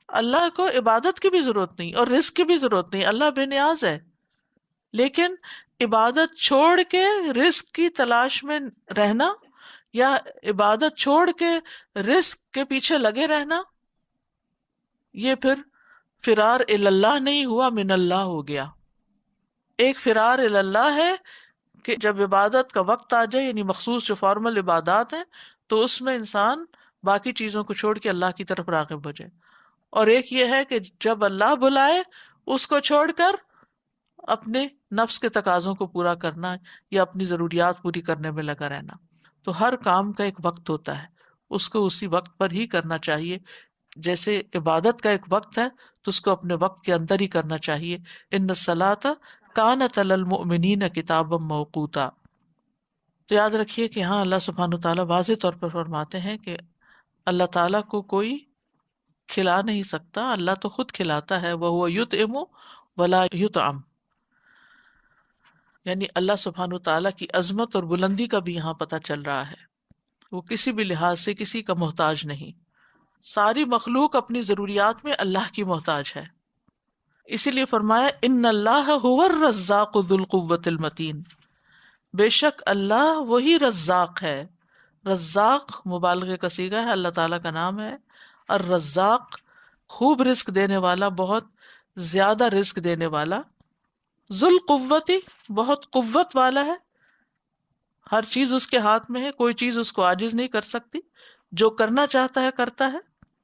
اللہ کو عبادت کی بھی ضرورت نہیں اور رزق کی بھی ضرورت نہیں، اللہ بے نیاز ہے. لیکن عبادت چھوڑ کے رزق کی تلاش میں رہنا یا عبادت چھوڑ کے رزق کے پیچھے لگے رہنا، یہ پھر فرار اللہ نہیں ہوا، من اللہ ہو گیا. ایک فرار اللہ ہے کہ جب عبادت کا وقت آ جائے، یعنی مخصوص جو فارمل عبادات ہیں، تو اس میں انسان باقی چیزوں کو چھوڑ کے اللہ کی طرف راغب ہو جائے. اور ایک یہ ہے کہ جب اللہ بلائے اس کو چھوڑ کر اپنے نفس کے تقاضوں کو پورا کرنا یا اپنی ضروریات پوری کرنے میں لگا رہنا. تو ہر کام کا ایک وقت ہوتا ہے، اس کو اسی وقت پر ہی کرنا چاہیے. جیسے عبادت کا ایک وقت ہے تو اس کو اپنے وقت کے اندر ہی کرنا چاہیے. ان الصلاۃ کانت علی المؤمنین کتابا موقوتا. تو یاد رکھیے کہ ہاں اللہ سبحانہ تعالیٰ واضح طور پر فرماتے ہیں کہ اللہ تعالیٰ کو کوئی کھلا نہیں سکتا، اللہ تو خود کھلاتا ہے. وَهُوَ يُطْعِمُ وَلَا يُطْعَمُ. یعنی اللہ سبحانہ تعالیٰ کی عظمت اور بلندی کا بھی یہاں پتہ چل رہا ہے. وہ کسی بھی لحاظ سے کسی کا محتاج نہیں. ساری مخلوق اپنی ضروریات میں اللہ کی محتاج ہے. اسی لیے فرمایا ان اللہ هو الرزاق ذو القوۃ المتین. بے شک اللہ وہی رزاق ہے. رزاق مبالغے کا صیغہ ہے، اللہ تعالیٰ کا نام ہے. الرزاق خوب رزق دینے والا، بہت زیادہ رزق دینے والا. ذو القوت بہت قوت والا ہے، ہر چیز اس کے ہاتھ میں ہے، کوئی چیز اس کو عاجز نہیں کر سکتی، جو کرنا چاہتا ہے کرتا ہے.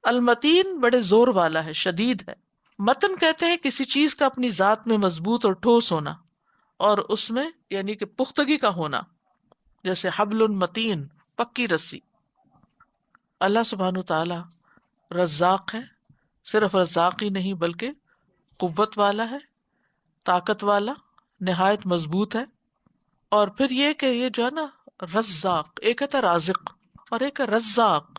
المتین بڑے زور والا ہے، شدید ہے. متن کہتے ہیں کسی چیز کا اپنی ذات میں مضبوط اور ٹھوس ہونا، اور اس میں یعنی کہ پختگی کا ہونا، جیسے حبل متین، پکی رسی. اللہ سبحانہ تعالی رزاق ہے، صرف رزاق ہی نہیں بلکہ قوت والا ہے، طاقت والا، نہایت مضبوط ہے. اور پھر یہ کہ یہ جو ہے نا رزاق، ایک ہے رازق اور ایک ہے رزاق،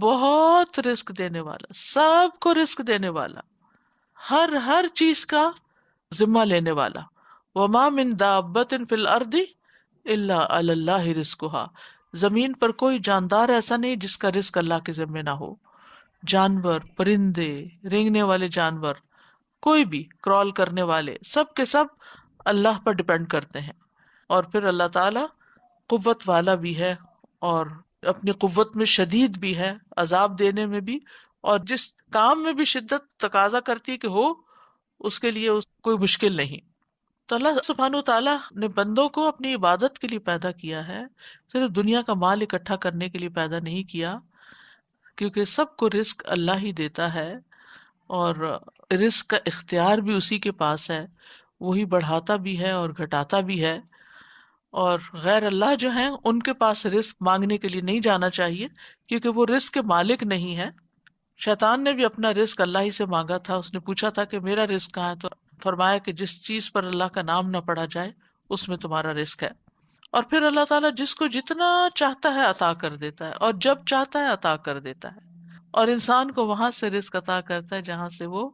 بہت رزق دینے والا، سب کو رزق دینے والا، ہر چیز کا ذمہ لینے والا. وما من دابۃ فی الارض الا علی اللہ رزقها. زمین پر کوئی جاندار ایسا نہیں جس کا رزق اللہ کے ذمہ نہ ہو. جانور، پرندے، رینگنے والے جانور، کوئی بھی کرال کرنے والے، سب کے سب اللہ پر ڈپینڈ کرتے ہیں. اور پھر اللہ تعالی قوت والا بھی ہے اور اپنی قوت میں شدید بھی ہے، عذاب دینے میں بھی، اور جس کام میں بھی شدت تقاضا کرتی کہ ہو اس کے لیے کوئی مشکل نہیں. تو اللہ سبحانہ تعالیٰ نے بندوں کو اپنی عبادت کے لیے پیدا کیا ہے، صرف دنیا کا مال اکٹھا کرنے کے لیے پیدا نہیں کیا، کیونکہ سب کو رزق اللہ ہی دیتا ہے اور رزق کا اختیار بھی اسی کے پاس ہے. وہی بڑھاتا بھی ہے اور گھٹاتا بھی ہے. اور غیر اللہ جو ہیں ان کے پاس رزق مانگنے کے لیے نہیں جانا چاہیے، کیونکہ وہ رزق کے مالک نہیں ہے. شیطان نے بھی اپنا رزق اللہ ہی سے مانگا تھا. اس نے پوچھا تھا کہ میرا رزق کہاں ہے، تو فرمایا کہ جس چیز پر اللہ کا نام نہ پڑا جائے اس میں تمہارا رزق ہے. اور پھر اللہ تعالیٰ جس کو جتنا چاہتا ہے عطا کر دیتا ہے، اور جب چاہتا ہے عطا کر دیتا ہے. اور انسان کو وہاں سے رزق عطا کرتا ہے جہاں سے وہ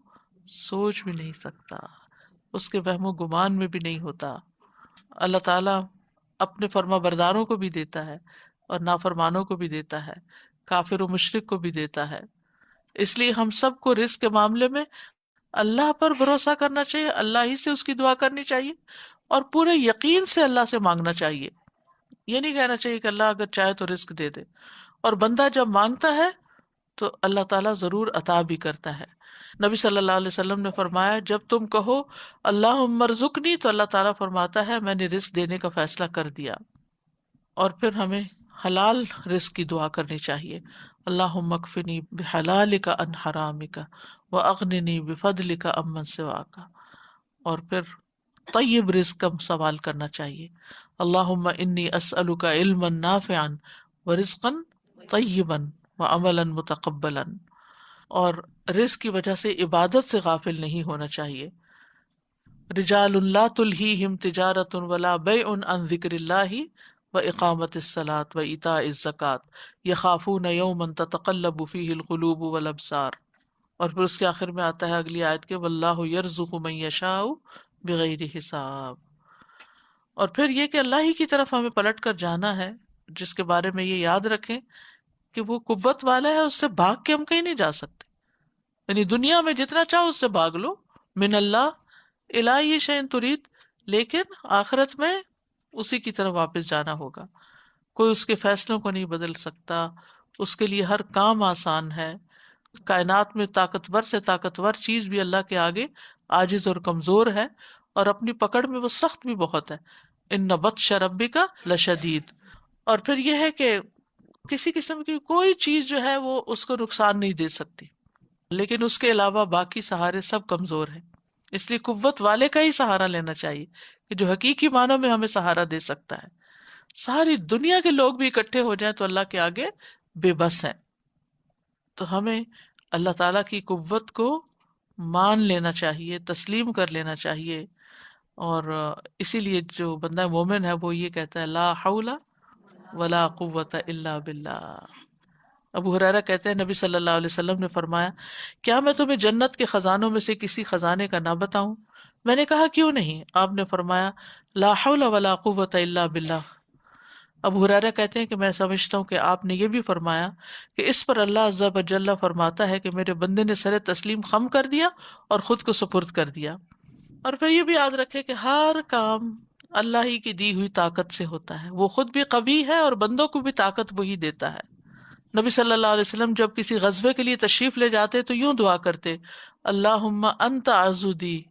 سوچ بھی نہیں سکتا، اس کے وہم و گمان میں بھی نہیں ہوتا. اللہ تعالیٰ اپنے فرما برداروں کو بھی دیتا ہے اور نافرمانوں کو بھی دیتا ہے، کافر و مشرک کو بھی دیتا ہے. اس لیے ہم سب کو رزق کے معاملے میں اللہ پر بھروسہ کرنا چاہیے، اللہ ہی سے اس کی دعا کرنی چاہیے، اور پورے یقین سے اللہ سے مانگنا چاہیے. یہ نہیں کہنا چاہیے کہ اللہ اگر چاہے تو رزق دے دے. اور بندہ جب مانگتا ہے تو اللہ تعالیٰ ضرور عطا بھی کرتا ہے. نبی صلی اللہ علیہ وسلم نے فرمایا جب تم کہو اللہم ارزقنی تو اللہ تعالیٰ فرماتا ہے میں نے رزق دینے کا فیصلہ کر دیا. اور پھر ہمیں حلال رزق کی دعا کرنی چاہیے. اللہم اکفنی بحلالک عن حرامک واغننی بفضلک عمن سواک. اور پھر طیب رزق کا سوال کرنا چاہیے. اللہم انی اسألک علما نافعا ورزقا طیبا وعملا متقبلا. اور رزق کی وجہ سے عبادت سے غافل نہیں ہونا چاہیے. رجال لا تلہیہم تجارت ولا بیع عن ذکر اللہ وإقامة الصلاة وإيتاء الزکاة یخافون یوما تتقلب فیہ القلوب والابصار. اور پھر اس کے آخر میں آتا ہے اگلی آیت کے واللہ یرزق من یشاء بغیر حساب. اور پھر یہ کہ اللہ ہی کی طرف ہمیں پلٹ کر جانا ہے، جس کے بارے میں یہ یاد رکھیں کہ وہ قوت والا ہے، اس سے بھاگ کے ہم کہیں نہیں جا سکتے. یعنی دنیا میں جتنا چاہو اس سے بھاگ لو، من اللہ الہی شیء ترید، لیکن آخرت میں اسی کی طرف واپس جانا ہوگا. کوئی اس کے فیصلوں کو نہیں بدل سکتا، اس کے لیے ہر کام آسان ہے. کائنات میں طاقتور سے طاقتور چیز بھی اللہ کے آگے عاجز اور کمزور ہے، اور اپنی پکڑ میں وہ سخت بھی بہت ہے. ان بطش ربک لشدید. اور پھر یہ ہے کہ کسی قسم کی کوئی چیز جو ہے وہ اس کو نقصان نہیں دے سکتی، لیکن اس کے علاوہ باقی سہارے سب کمزور ہیں. اس لیے قوت والے کا ہی سہارا لینا چاہیے کہ جو حقیقی معنوں میں ہمیں سہارا دے سکتا ہے. ساری دنیا کے لوگ بھی اکٹھے ہو جائیں تو اللہ کے آگے بے بس ہیں. تو ہمیں اللہ تعالیٰ کی قوت کو مان لینا چاہیے، تسلیم کر لینا چاہیے. اور اسی لیے جو بندہ مومن ہے وہ یہ کہتا ہے لا حول ولا قوت الا باللہ. ابو ہریرہ کہتے ہیں نبی صلی اللہ علیہ وسلم نے فرمایا کیا میں تمہیں جنت کے خزانوں میں سے کسی خزانے کا نہ بتاؤں؟ میں نے کہا کیوں نہیں؟ آپ نے فرمایا لا حول ولا قوت الا باللہ. ابو ہریرہ کہتے ہیں کہ میں سمجھتا ہوں کہ آپ نے یہ بھی فرمایا کہ اس پر اللہ عز و جل فرماتا ہے کہ میرے بندے نے سر تسلیم خم کر دیا اور خود کو سپرد کر دیا. اور پھر یہ بھی یاد رکھے کہ ہر کام اللہ ہی کی دی ہوئی طاقت سے ہوتا ہے. وہ خود بھی قوی ہے اور بندوں کو بھی طاقت وہی دیتا ہے. نبی صلی اللہ علیہ وسلم جب کسی غزوے کے لیے تشریف لے جاتے تو یوں دعا کرتے اللہم انت عضدی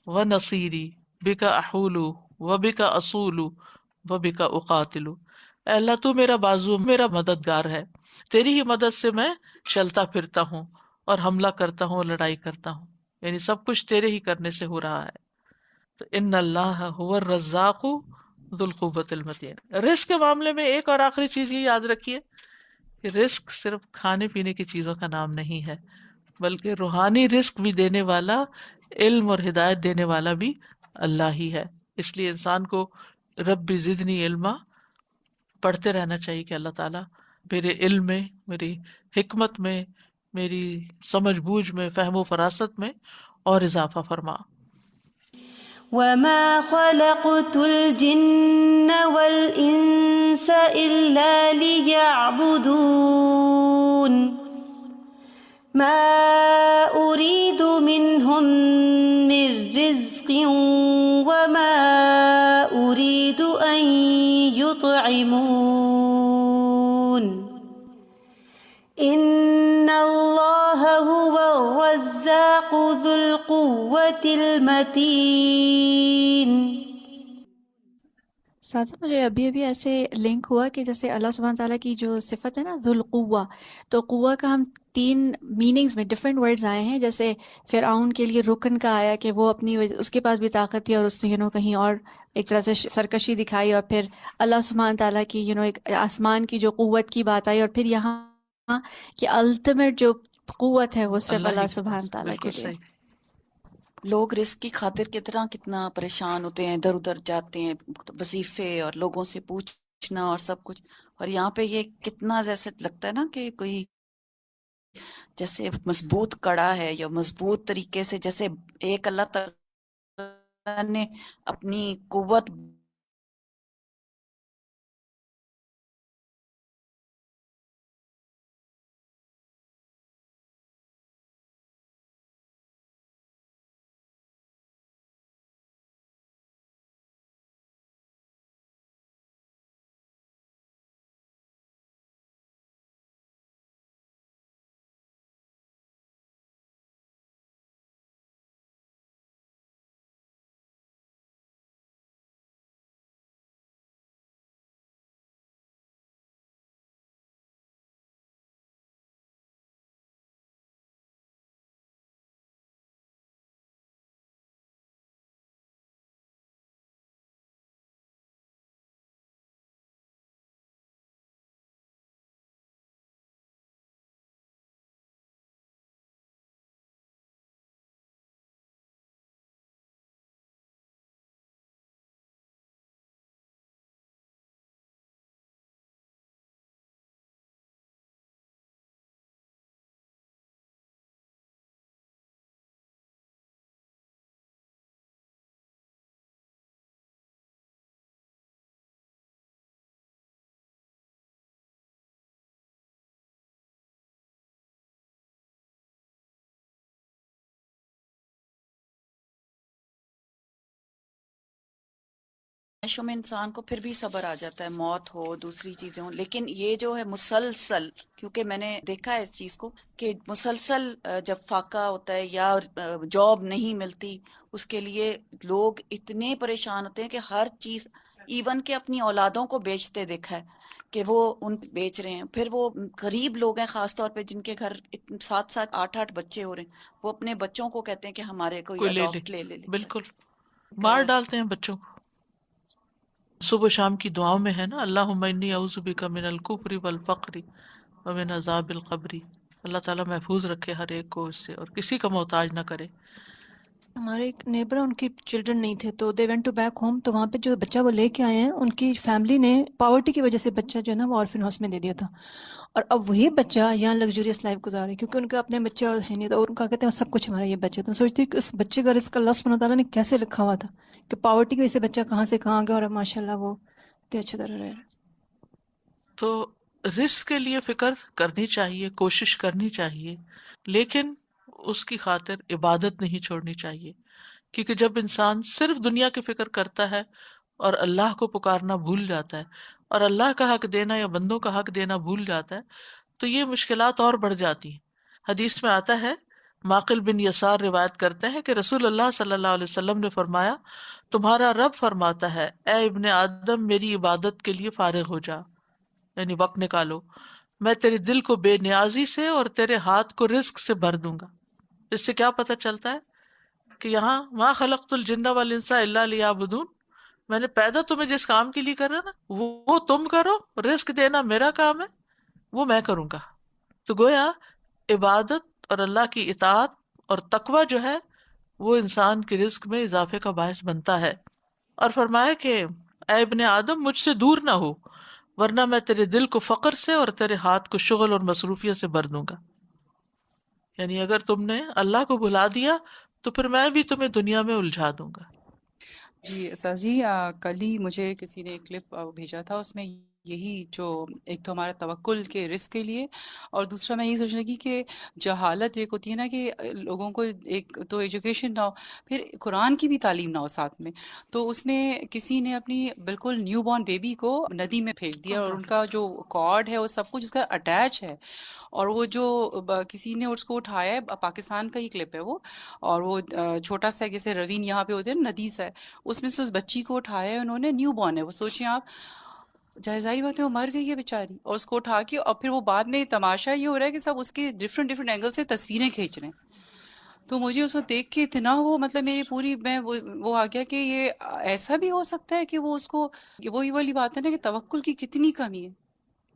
و نصیری بک احول و بک اصول و بک اقاتل. اے اللہ تو میرا بازو، میرا مددگار ہے، تیری ہی مدد سے میں چلتا پھرتا ہوں اور حملہ کرتا ہوں اور لڑائی کرتا ہوں. یعنی سب کچھ تیرے ہی کرنے سے ہو رہا ہے. تو ان اللہ هو الرزاق ذو القوۃ المتین. رزق کے معاملے میں ایک اور آخری چیز یہ یاد رکھیے کہ رزق صرف کھانے پینے کی چیزوں کا نام نہیں ہے، بلکہ روحانی رزق بھی دینے والا، علم اور ہدایت دینے والا بھی اللہ ہی ہے. اس لیے انسان کو رب زدنی علما پڑھتے رہنا چاہیے کہ اللہ تعالیٰ میرے علم میں، میری حکمت میں، میری سمجھ بوجھ میں، فہم و فراست میں اور اضافہ فرما. وما خلقت الجن والإنس إلا ليعبدون ما أريد منهم من رزق وما أريد أن يطعمون إن الله هو الرزاق ذو القوة المتين. ساتھ مجھے ابھی ایسے لنک ہوا کہ جیسے اللہ سبحانہ تعالیٰ کی جو صفت ہے نا ذو القوہ، تو قوہ کا ہم 3 میننگز میں ڈفرینٹ ورڈز آئے ہیں. جیسے فرعون کے لیے رکن کا آیا کہ وہ اپنی اس کے پاس بھی طاقت تھی اور اس سے کہیں اور ایک طرح سے سرکشی دکھائی، اور پھر اللہ سبحانہ تعالیٰ کی ایک آسمان کی جو قوت کی بات آئی، اور پھر یہاں کہ الٹیمیٹ جو قوت ہے وہ صرف اللہ ہی کے سبحانہ پاس. تعالیٰ کے بالکل لیے. صحیح. لوگ رزق کی خاطر کتنا پریشان ہوتے ہیں، ادھر ادھر جاتے ہیں، وظیفے اور لوگوں سے پوچھنا اور سب کچھ. اور یہاں پہ یہ کتنا جیسے لگتا ہے نا کہ کوئی جیسے مضبوط کڑا ہے یا مضبوط طریقے سے، جیسے ایک اللہ تعالیٰ نے اپنی قوت عائشوں میں انسان کو پھر بھی صبر آ جاتا ہے، موت ہو، دوسری چیزیں ہوں، لیکن یہ جو ہے مسلسل، کیونکہ میں نے دیکھا ہے اس چیز کو کہ مسلسل جب فاقہ ہوتا ہے یا جاب نہیں ملتی، اس کے لیے لوگ اتنے پریشان ہوتے ہیں کہ ہر چیز، ایون کہ اپنی اولادوں کو بیچتے دیکھا ہے کہ وہ ان بیچ رہے ہیں. پھر وہ غریب لوگ ہیں خاص طور پہ جن کے گھر 7-8 بچے ہو رہے ہیں، وہ اپنے بچوں کو کہتے ہیں کہ ہمارے کوئی کوئی لے لے، اڈاپٹ لے بالکل مار ڈالتے ہیں بچوں کو. صبح شام کی دعاؤں میں ہے نا، اللہم انی اعوذ بک من الکفر والفقر ومن عذاب القبر. اللہ تعالیٰ محفوظ رکھے ہر ایک کو اس سے، اور کسی کا محتاج نہ کرے. ہمارے ایک نیبر، ان کی چلڈرن نہیں تھے تو they went to back home, تو وہاں پہ جو بچہ وہ لے کے آئے ہیں، ان کی فیملی نے پاورٹی کی وجہ سے بچہ جو ہے نا وہ آرفن ہاؤس میں دے دیا تھا، اور اب وہی بچہ یہاں لگژریس لائف گزار رہے ہیں کیونکہ ان کے اپنے بچے اور ہے نہیں، تو ان کا کہتے ہیں سب کچھ ہمارا یہ بچہ. تو میں سوچتی ہوں کہ اس بچے کا رزق اللہ سبحانہ تعالیٰ نے کیسے لکھا ہوا تھا کہ پاورٹی کی وجہ سے بچہ کہاں سے کہاں گیا، اور اب ماشاء اللہ وہ اتنے اچھے طرح رہ رہے ہیں. تو رزق کے لیے فکر کرنی چاہیے، کوشش کرنی چاہیے، لیکن اس کی خاطر عبادت نہیں چھوڑنی چاہیے. کیونکہ جب انسان صرف دنیا کی فکر کرتا ہے اور اللہ کو پکارنا بھول جاتا ہے، اور اللہ کا حق دینا یا بندوں کا حق دینا بھول جاتا ہے، تو یہ مشکلات اور بڑھ جاتی ہیں. حدیث میں آتا ہے، معقل بن یسار روایت کرتے ہیں کہ رسول اللہ صلی اللہ علیہ وسلم نے فرمایا، تمہارا رب فرماتا ہے، اے ابن آدم میری عبادت کے لیے فارغ ہو جا، یعنی وقت نکالو، میں تیرے دل کو بے نیازی سے اور تیرے ہاتھ کو رزق سے بھر دوں گا. اس سے کیا پتہ چلتا ہے کہ یہاں ما خلقت الجن والانس الا لیعبدون، میں نے پیدا تمہیں جس کام کے لیے کرا نا وہ تم کرو، رزق دینا میرا کام ہے، وہ میں کروں گا. تو گویا عبادت اور اللہ کی اطاعت اور تقوی جو ہے وہ انسان کے رزق میں اضافے کا باعث بنتا ہے. اور فرمایا کہ اے ابن آدم مجھ سے دور نہ ہو، ورنہ میں تیرے دل کو فقر سے اور تیرے ہاتھ کو شغل اور مصروفیت سے بھر دوں گا. یعنی اگر تم نے اللہ کو بھلا دیا تو پھر میں بھی تمہیں دنیا میں الجھا دوں گا. جی اساس جی، کل ہی مجھے کسی نے ایک کلپ بھیجا تھا، اس میں یہی جو ایک تو ہمارا توکل کے رزق کے لیے، اور دوسرا میں یہی سوچنے لگی کہ جہالت ایک ہوتی ہے نا کہ لوگوں کو ایک تو ایجوکیشن نہ ہو، پھر قرآن کی بھی تعلیم نہ ہو ساتھ میں. تو اس میں کسی نے اپنی بالکل نیو بورن بیبی کو ندی میں پھینک دیا، اور ان کا جو کارڈ ہے وہ سب کچھ اس کا اٹیچ ہے، اور وہ جو کسی نے اس کو اٹھایا ہے، پاکستان کا ہی کلپ ہے وہ، اور وہ چھوٹا سا جیسے روین یہاں پہ ہوتے ہیں نا ندی سا ہے، اس میں سے اس بچی کو اٹھایا ہے انہوں نے، نیو بورن ہے وہ، سوچیں آپ، ظاہری بات ہے وہ مر گئی ہے بیچاری، اور اس کو اٹھا کے، اور پھر وہ بعد میں تماشا یہ ہو رہا ہے کہ سب اس کے ڈفرینٹ اینگل سے تصویریں کھینچ رہے ہیں. تو مجھے اس کو دیکھ کے اتنا وہ مطلب میری پوری میں وہ آ گیا کہ یہ ایسا بھی ہو سکتا ہے کہ وہ اس کو، وہی والی بات ہے نا کہ توکل کی کتنی کمی ہے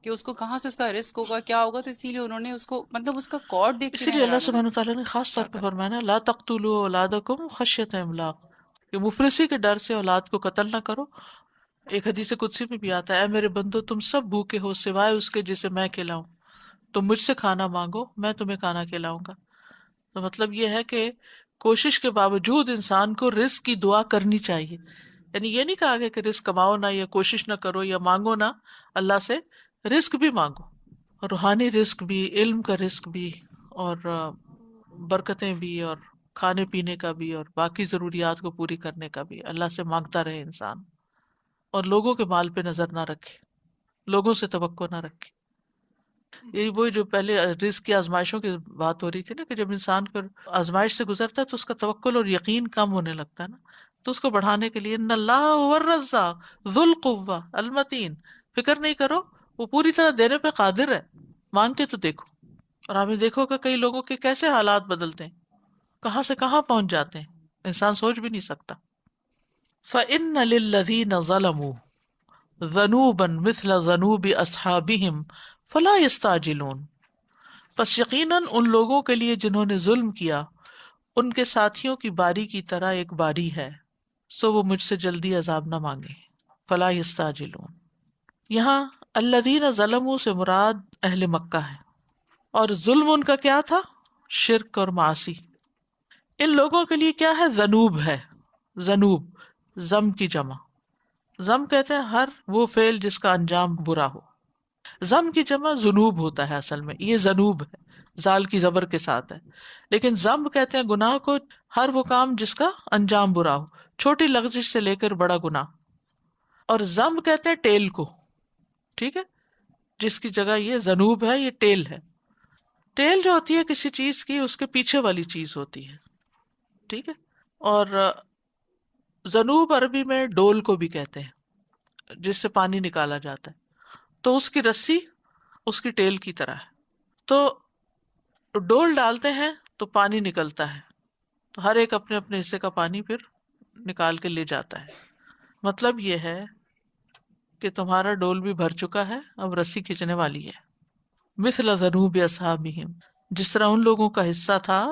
کہ اس کو کہاں سے اس کا رزق ہوگا کیا ہوگا. تو اسی لیے انہوں نے اس کو مطلب اس کا کارڈ دیکھ کے اسی میں لیے اللہ حیران ہو گئی. سبحانہ وتعالیٰ نے خاص طور پہ فرمایا لا تقتلوا اولادکم خشیۃ املاق، کہ مفلسی کے ڈر سے اولاد کو قتل نہ کرو. ایک حدیث قدسی میں بھی آتا ہے، اے میرے بندو تم سب بھوکے ہو سوائے اس کے جسے میں کھلاؤں، تم مجھ سے کھانا مانگو میں تمہیں کھانا کھلاؤں گا. تو مطلب یہ ہے کہ کوشش کے باوجود انسان کو رزق کی دعا کرنی چاہیے. یعنی یہ نہیں کہا گیا کہ رزق کماؤ نہ یا کوشش نہ کرو یا مانگو نہ، اللہ سے رزق بھی مانگو، روحانی رزق بھی، علم کا رزق بھی، اور برکتیں بھی، اور کھانے پینے کا بھی، اور باقی ضروریات کو پوری کرنے کا بھی اللہ سے مانگتا رہے انسان، اور لوگوں کے مال پہ نظر نہ رکھے، لوگوں سے توقع نہ رکھے. یہی وہی جو پہلے رزق کی آزمائشوں کی بات ہو رہی تھی نا، کہ جب انسان پھر آزمائش سے گزرتا ہے تو اس کا توکل اور یقین کم ہونے لگتا ہے نا، تو اس کو بڑھانے کے لیے ان اللہ هو الرزاق ذو القوہ المتین، فکر نہیں کرو وہ پوری طرح دینے پہ قادر ہے، مانگ کے تو دیکھو. اور ہمیں دیکھو کہ کئی لوگوں کے کیسے حالات بدلتے ہیں، کہاں سے کہاں پہنچ جاتے ہیں، انسان سوچ بھی نہیں سکتا. فَإِنَّ لِلَّذِينَ ظَلَمُوا ذَنُوبًا مِثْلَ ذَنُوبِ أَصْحَابِهِمْ فَلَا يَسْتَعْجِلُونَ، پس یقیناً ان لوگوں کے لیے جنہوں نے ظلم کیا ان کے ساتھیوں کی باری کی طرح ایک باری ہے، سو وہ مجھ سے جلدی عذاب نہ مانگے. فَلَا يَسْتَعْجِلُونَ، یہاں الذین ظلموا سے مراد اہل مکہ ہے، اور ظلم ان کا کیا تھا؟ شرک اور معاصی. ان لوگوں کے لیے کیا ہے؟ ذنوب ہے. ذنوب ضم کی جمع، ضم کہتے ہیں ہر وہ فعل جس کا انجام برا ہو. ضم کی جمع ذنوب ہوتا ہے، اصل میں یہ ذنوب ہے، زال کی زبر کے ساتھ ہے. لیکن ضم کہتے ہیں گناہ کو، ہر وہ کام جس کا انجام برا ہو، چھوٹی لغزش سے لے کر بڑا گناہ. اور زم کہتے ہیں ٹیل کو، ٹھیک ہے، جس کی جگہ یہ زنوب ہے، یہ ٹیل ہے. ٹیل جو ہوتی ہے کسی چیز کی، اس کے پیچھے والی چیز ہوتی ہے، ٹھیک ہے. اور زنوب عربی میں ڈول کو بھی کہتے ہیں، جس سے پانی نکالا جاتا ہے. تو اس کی رسی اس کی ٹیل کی طرح ہے. تو ڈول ڈالتے ہیں تو پانی نکلتا ہے، تو ہر ایک اپنے اپنے حصے کا پانی پھر نکال کے لے جاتا ہے. مطلب یہ ہے کہ تمہارا ڈول بھی بھر چکا ہے، اب رسی کھینچنے والی ہے. مثل ذنوب اصحابہم، جس طرح ان لوگوں کا حصہ تھا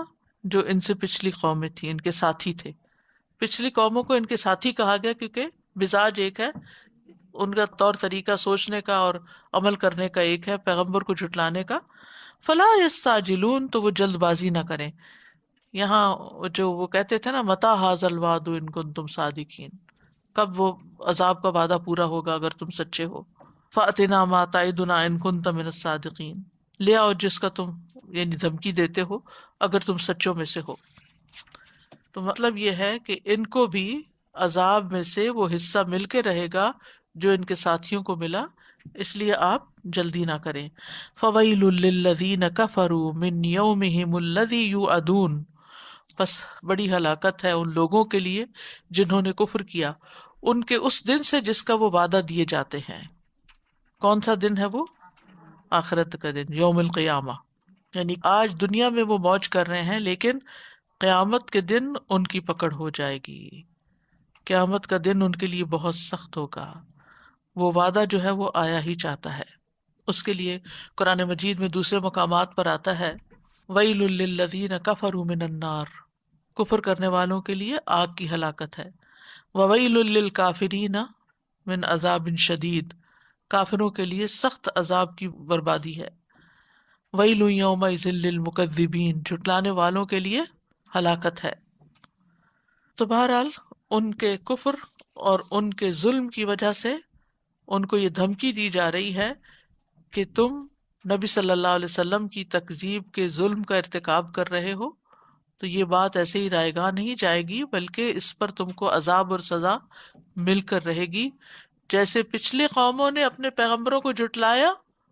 جو ان سے پچھلی قومیں تھیں، ان کے ساتھی تھے. پچھلی قوموں کو ان کے ساتھی کہا گیا کیونکہ مزاج ایک ہے، ان کا طور طریقہ سوچنے کا اور عمل کرنے کا ایک ہے، پیغمبر کو جھٹلانے کا. فلا یستعجلون، تو وہ جلد بازی نہ کریں. یہاں جو وہ کہتے تھے نا، متی ھذا الوعد ان کنتم صادقین، کب وہ عذاب کا وعدہ پورا ہوگا اگر تم سچے ہو. فاتنا ما تعدنا ان کنت من الصادقین، لے آؤ جس کا تم یعنی دھمکی دیتے ہو اگر تم سچوں میں سے ہو. تو مطلب یہ ہے کہ ان کو بھی عذاب میں سے وہ حصہ مل کے رہے گا جو ان کے ساتھیوں کو ملا، اس لیے آپ جلدی نہ کریں. فویل للذین کفروا من یومہم الذی یوعدون، پس بڑی ہلاکت ہے ان لوگوں کے لیے جنہوں نے کفر کیا ان کے اس دن سے جس کا وہ وعدہ دیے جاتے ہیں. کون سا دن ہے وہ؟ آخرت کا دن، یوم القیامہ. یعنی آج دنیا میں وہ موج کر رہے ہیں، لیکن قیامت کے دن ان کی پکڑ ہو جائے گی. قیامت کا دن ان کے لیے بہت سخت ہوگا. وہ وعدہ جو ہے وہ آیا ہی چاہتا ہے. اس کے لیے قرآن مجید میں دوسرے مقامات پر آتا ہے وَيْلٌ لِّلَّذِينَ كَفَرُوا مِنَ النَّارِ، کفر کرنے والوں کے لیے آگ کی ہلاکت ہے. وَوَيْلٌ لِّلْكَافِرِينَ مِنْ عَذَابٍ شَدِيدٍ، کافروں کے لیے سخت عذاب کی بربادی ہے. وَيْلٌ يَوْمَئِذٍ لِّلْمُكَذِّبِينَ، جھٹلانے والوں کے لیے ہلاکت ہے. تو بہرحال ان کے کفر اور ان کے ظلم کی وجہ سے ان کو یہ دھمکی دی جا رہی ہے کہ تم نبی صلی اللہ علیہ وسلم کی تکذیب کے ظلم کا ارتکاب کر رہے ہو، تو یہ بات ایسے ہی رائے گاہ نہیں جائے گی، بلکہ اس پر تم کو عذاب اور سزا مل کر رہے گی. جیسے پچھلی قوموں نے اپنے پیغمبروں کو جھٹلایا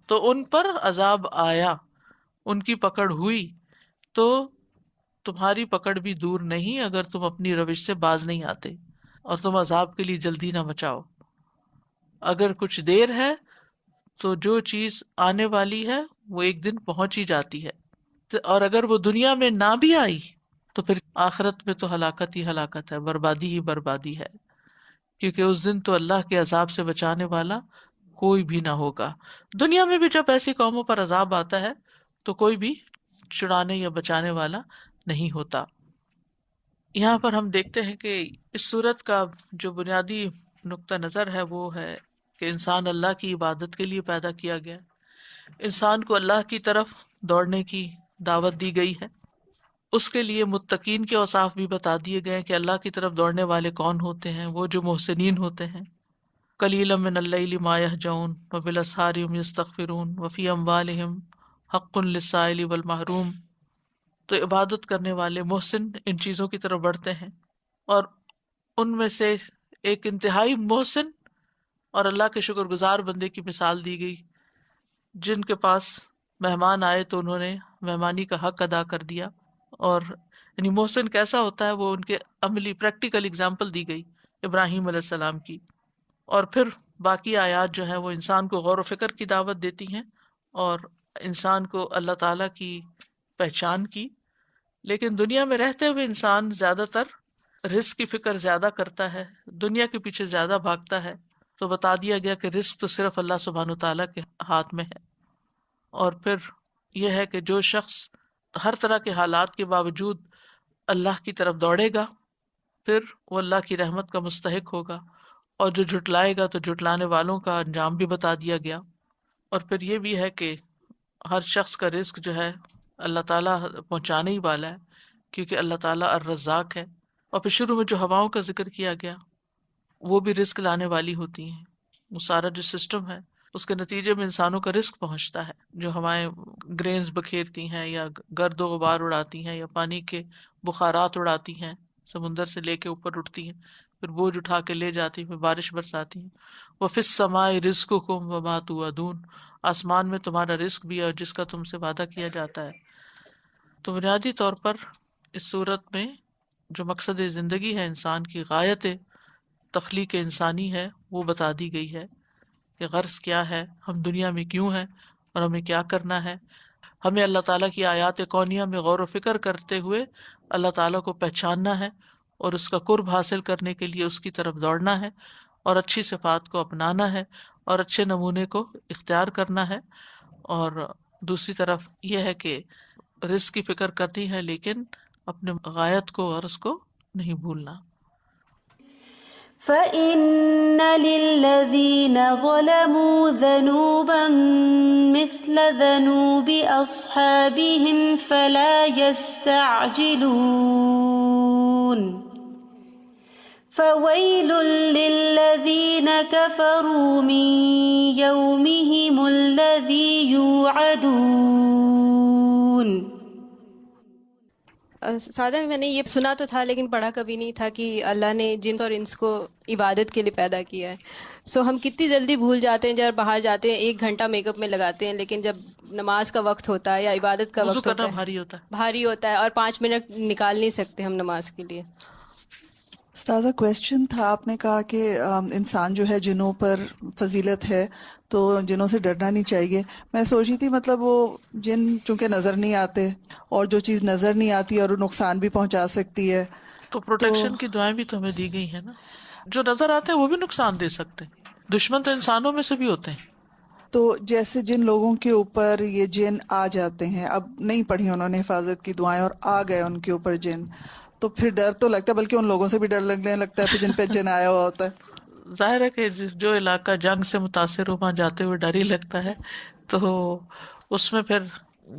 تو ان پر عذاب آیا، ان کی پکڑ ہوئی، تو تمہاری پکڑ بھی دور نہیں اگر تم اپنی روش سے باز نہیں آتے اور تم عذاب کے لیے جلدی نہ مچاؤ. اگر کچھ دیر ہے تو جو چیز آنے والی ہے وہ ایک دن پہنچ ہی جاتی ہے، اور اگر وہ دنیا میں نہ بھی آئی تو پھر آخرت میں تو ہلاکت ہی ہلاکت ہے، بربادی ہی بربادی ہے، کیونکہ اس دن تو اللہ کے عذاب سے بچانے والا کوئی بھی نہ ہوگا. دنیا میں بھی جب ایسی قوموں پر عذاب آتا ہے تو کوئی بھی چھڑانے یا بچانے والا نہیں ہوتا. یہاں پر ہم دیکھتے ہیں کہ اس صورت کا جو بنیادی نقطہ نظر ہے وہ ہے کہ انسان اللہ کی عبادت کے لیے پیدا کیا گیا. انسان کو اللہ کی طرف دوڑنے کی دعوت دی گئی ہے. اس کے لیے متقین کے اوصاف بھی بتا دیے گئے کہ اللہ کی طرف دوڑنے والے کون ہوتے ہیں، وہ جو محسنین ہوتے ہیں. قلیلا من اللیل ما یہجعون وبالاسحار هم یستغفرون وفی اموالہم حق للسائل والمحروم. تو عبادت کرنے والے محسن ان چیزوں کی طرف بڑھتے ہیں، اور ان میں سے ایک انتہائی محسن اور اللہ کے شکر گزار بندے کی مثال دی گئی، جن کے پاس مہمان آئے تو انہوں نے مہمانی کا حق ادا کر دیا. اور یعنی محسن کیسا ہوتا ہے وہ ان کے عملی پریکٹیکل اگزامپل دی گئی ابراہیم علیہ السلام کی. اور پھر باقی آیات جو ہیں وہ انسان کو غور و فکر کی دعوت دیتی ہیں اور انسان کو اللہ تعالیٰ کی پہچان کی. لیکن دنیا میں رہتے ہوئے انسان زیادہ تر رزق کی فکر زیادہ کرتا ہے، دنیا کے پیچھے زیادہ بھاگتا ہے. تو بتا دیا گیا کہ رزق تو صرف اللہ سبحانہ تعالیٰ کے ہاتھ میں ہے. اور پھر یہ ہے کہ جو شخص ہر طرح کے حالات کے باوجود اللہ کی طرف دوڑے گا پھر وہ اللہ کی رحمت کا مستحق ہوگا، اور جو جھٹلائے گا تو جھٹلانے والوں کا انجام بھی بتا دیا گیا. اور پھر یہ بھی ہے کہ ہر شخص کا رزق جو ہے اللہ تعالیٰ پہنچانے ہی والا ہے، کیونکہ اللہ تعالیٰ الرزاق ہے. اور پھر شروع میں جو ہواؤں کا ذکر کیا گیا وہ بھی رزق لانے والی ہوتی ہیں. وہ سارا جو سسٹم ہے اس کے نتیجے میں انسانوں کا رزق پہنچتا ہے. جو ہوائیں گرینز بکھیرتی ہیں یا گرد و غبار اڑاتی ہیں یا پانی کے بخارات اڑاتی ہیں، سمندر سے لے کے اوپر اٹھتی ہیں، پھر بوجھ اٹھا کے لے جاتی ہیں، پھر بارش برساتی ہیں. وَفِي السَّمَاءِ رِزْقُكُمْ وَمَا تُوعَدُونَ، آسمان میں تمہارا رزق بھی ہے اور جس کا تم سے وعدہ کیا جاتا ہے. تو بنیادی طور پر اس صورت میں جو مقصد زندگی ہے انسان کی، غایت تخلیق انسانی ہے، وہ بتا دی گئی ہے کہ غرض کیا ہے، ہم دنیا میں کیوں ہیں اور ہمیں کیا کرنا ہے. ہمیں اللہ تعالیٰ کی آیات کونیہ میں غور و فکر کرتے ہوئے اللہ تعالیٰ کو پہچاننا ہے اور اس کا قرب حاصل کرنے کے لیے اس کی طرف دوڑنا ہے اور اچھی صفات کو اپنانا ہے اور اچھے نمونے کو اختیار کرنا ہے. اور دوسری طرف یہ ہے کہ رزق کی فکر کرنی ہے لیکن اپنے غایت کو، غرض کو نہیں بھولنا. فإن للذين ظلموا ذنوبا مثل ذنوب أصحابهم فلا يستعجلون فويل للذين كفروا من يومهم الذي يوعدون. سادہ میں نے یہ سنا تو تھا لیکن پڑھا کبھی نہیں تھا کہ اللہ نے جن اور انس کو عبادت کے لیے پیدا کیا ہے. سو ہم کتنی جلدی بھول جاتے ہیں جب باہر جاتے ہیں 1 گھنٹہ میک اپ میں لگاتے ہیں، لیکن جب نماز کا وقت ہوتا ہے یا عبادت کا وضو وقت کرنا ہوتا ہے بھاری ہوتا ہے اور 5 منٹ نکال نہیں سکتے ہم نماز کے لیے. استاذہ کویسچن تھا، آپ نے کہا کہ انسان جو ہے جنوں پر فضیلت ہے تو جنوں سے ڈرنا نہیں چاہیے. میں سوچی تھی مطلب وہ جن چونکہ نظر نہیں آتے اور جو چیز نظر نہیں آتی اور وہ نقصان بھی پہنچا سکتی ہے تو پروٹیکشن کی دعائیں بھی تو ہمیں دی گئی ہیں نا. جو نظر آتے ہیں وہ بھی نقصان دے سکتے ہیں، دشمن تو انسانوں میں سے بھی ہوتے ہیں. تو جیسے جن لوگوں کے اوپر یہ جن آ جاتے ہیں، اب نہیں پڑھی انہوں نے حفاظت کی دعائیں اور آ گئے ان کے اوپر جن، تو پھر ڈر تو لگتا ہے، بلکہ ان لوگوں سے بھی ڈر لگنے لگتا ہے پھر جن پہ جن آیا ہوا ہوتا ہے. ظاہر ہے کہ جو علاقہ جنگ سے متاثر ہو وہاں جاتے ہوئے ڈر ہی لگتا ہے، تو اس میں پھر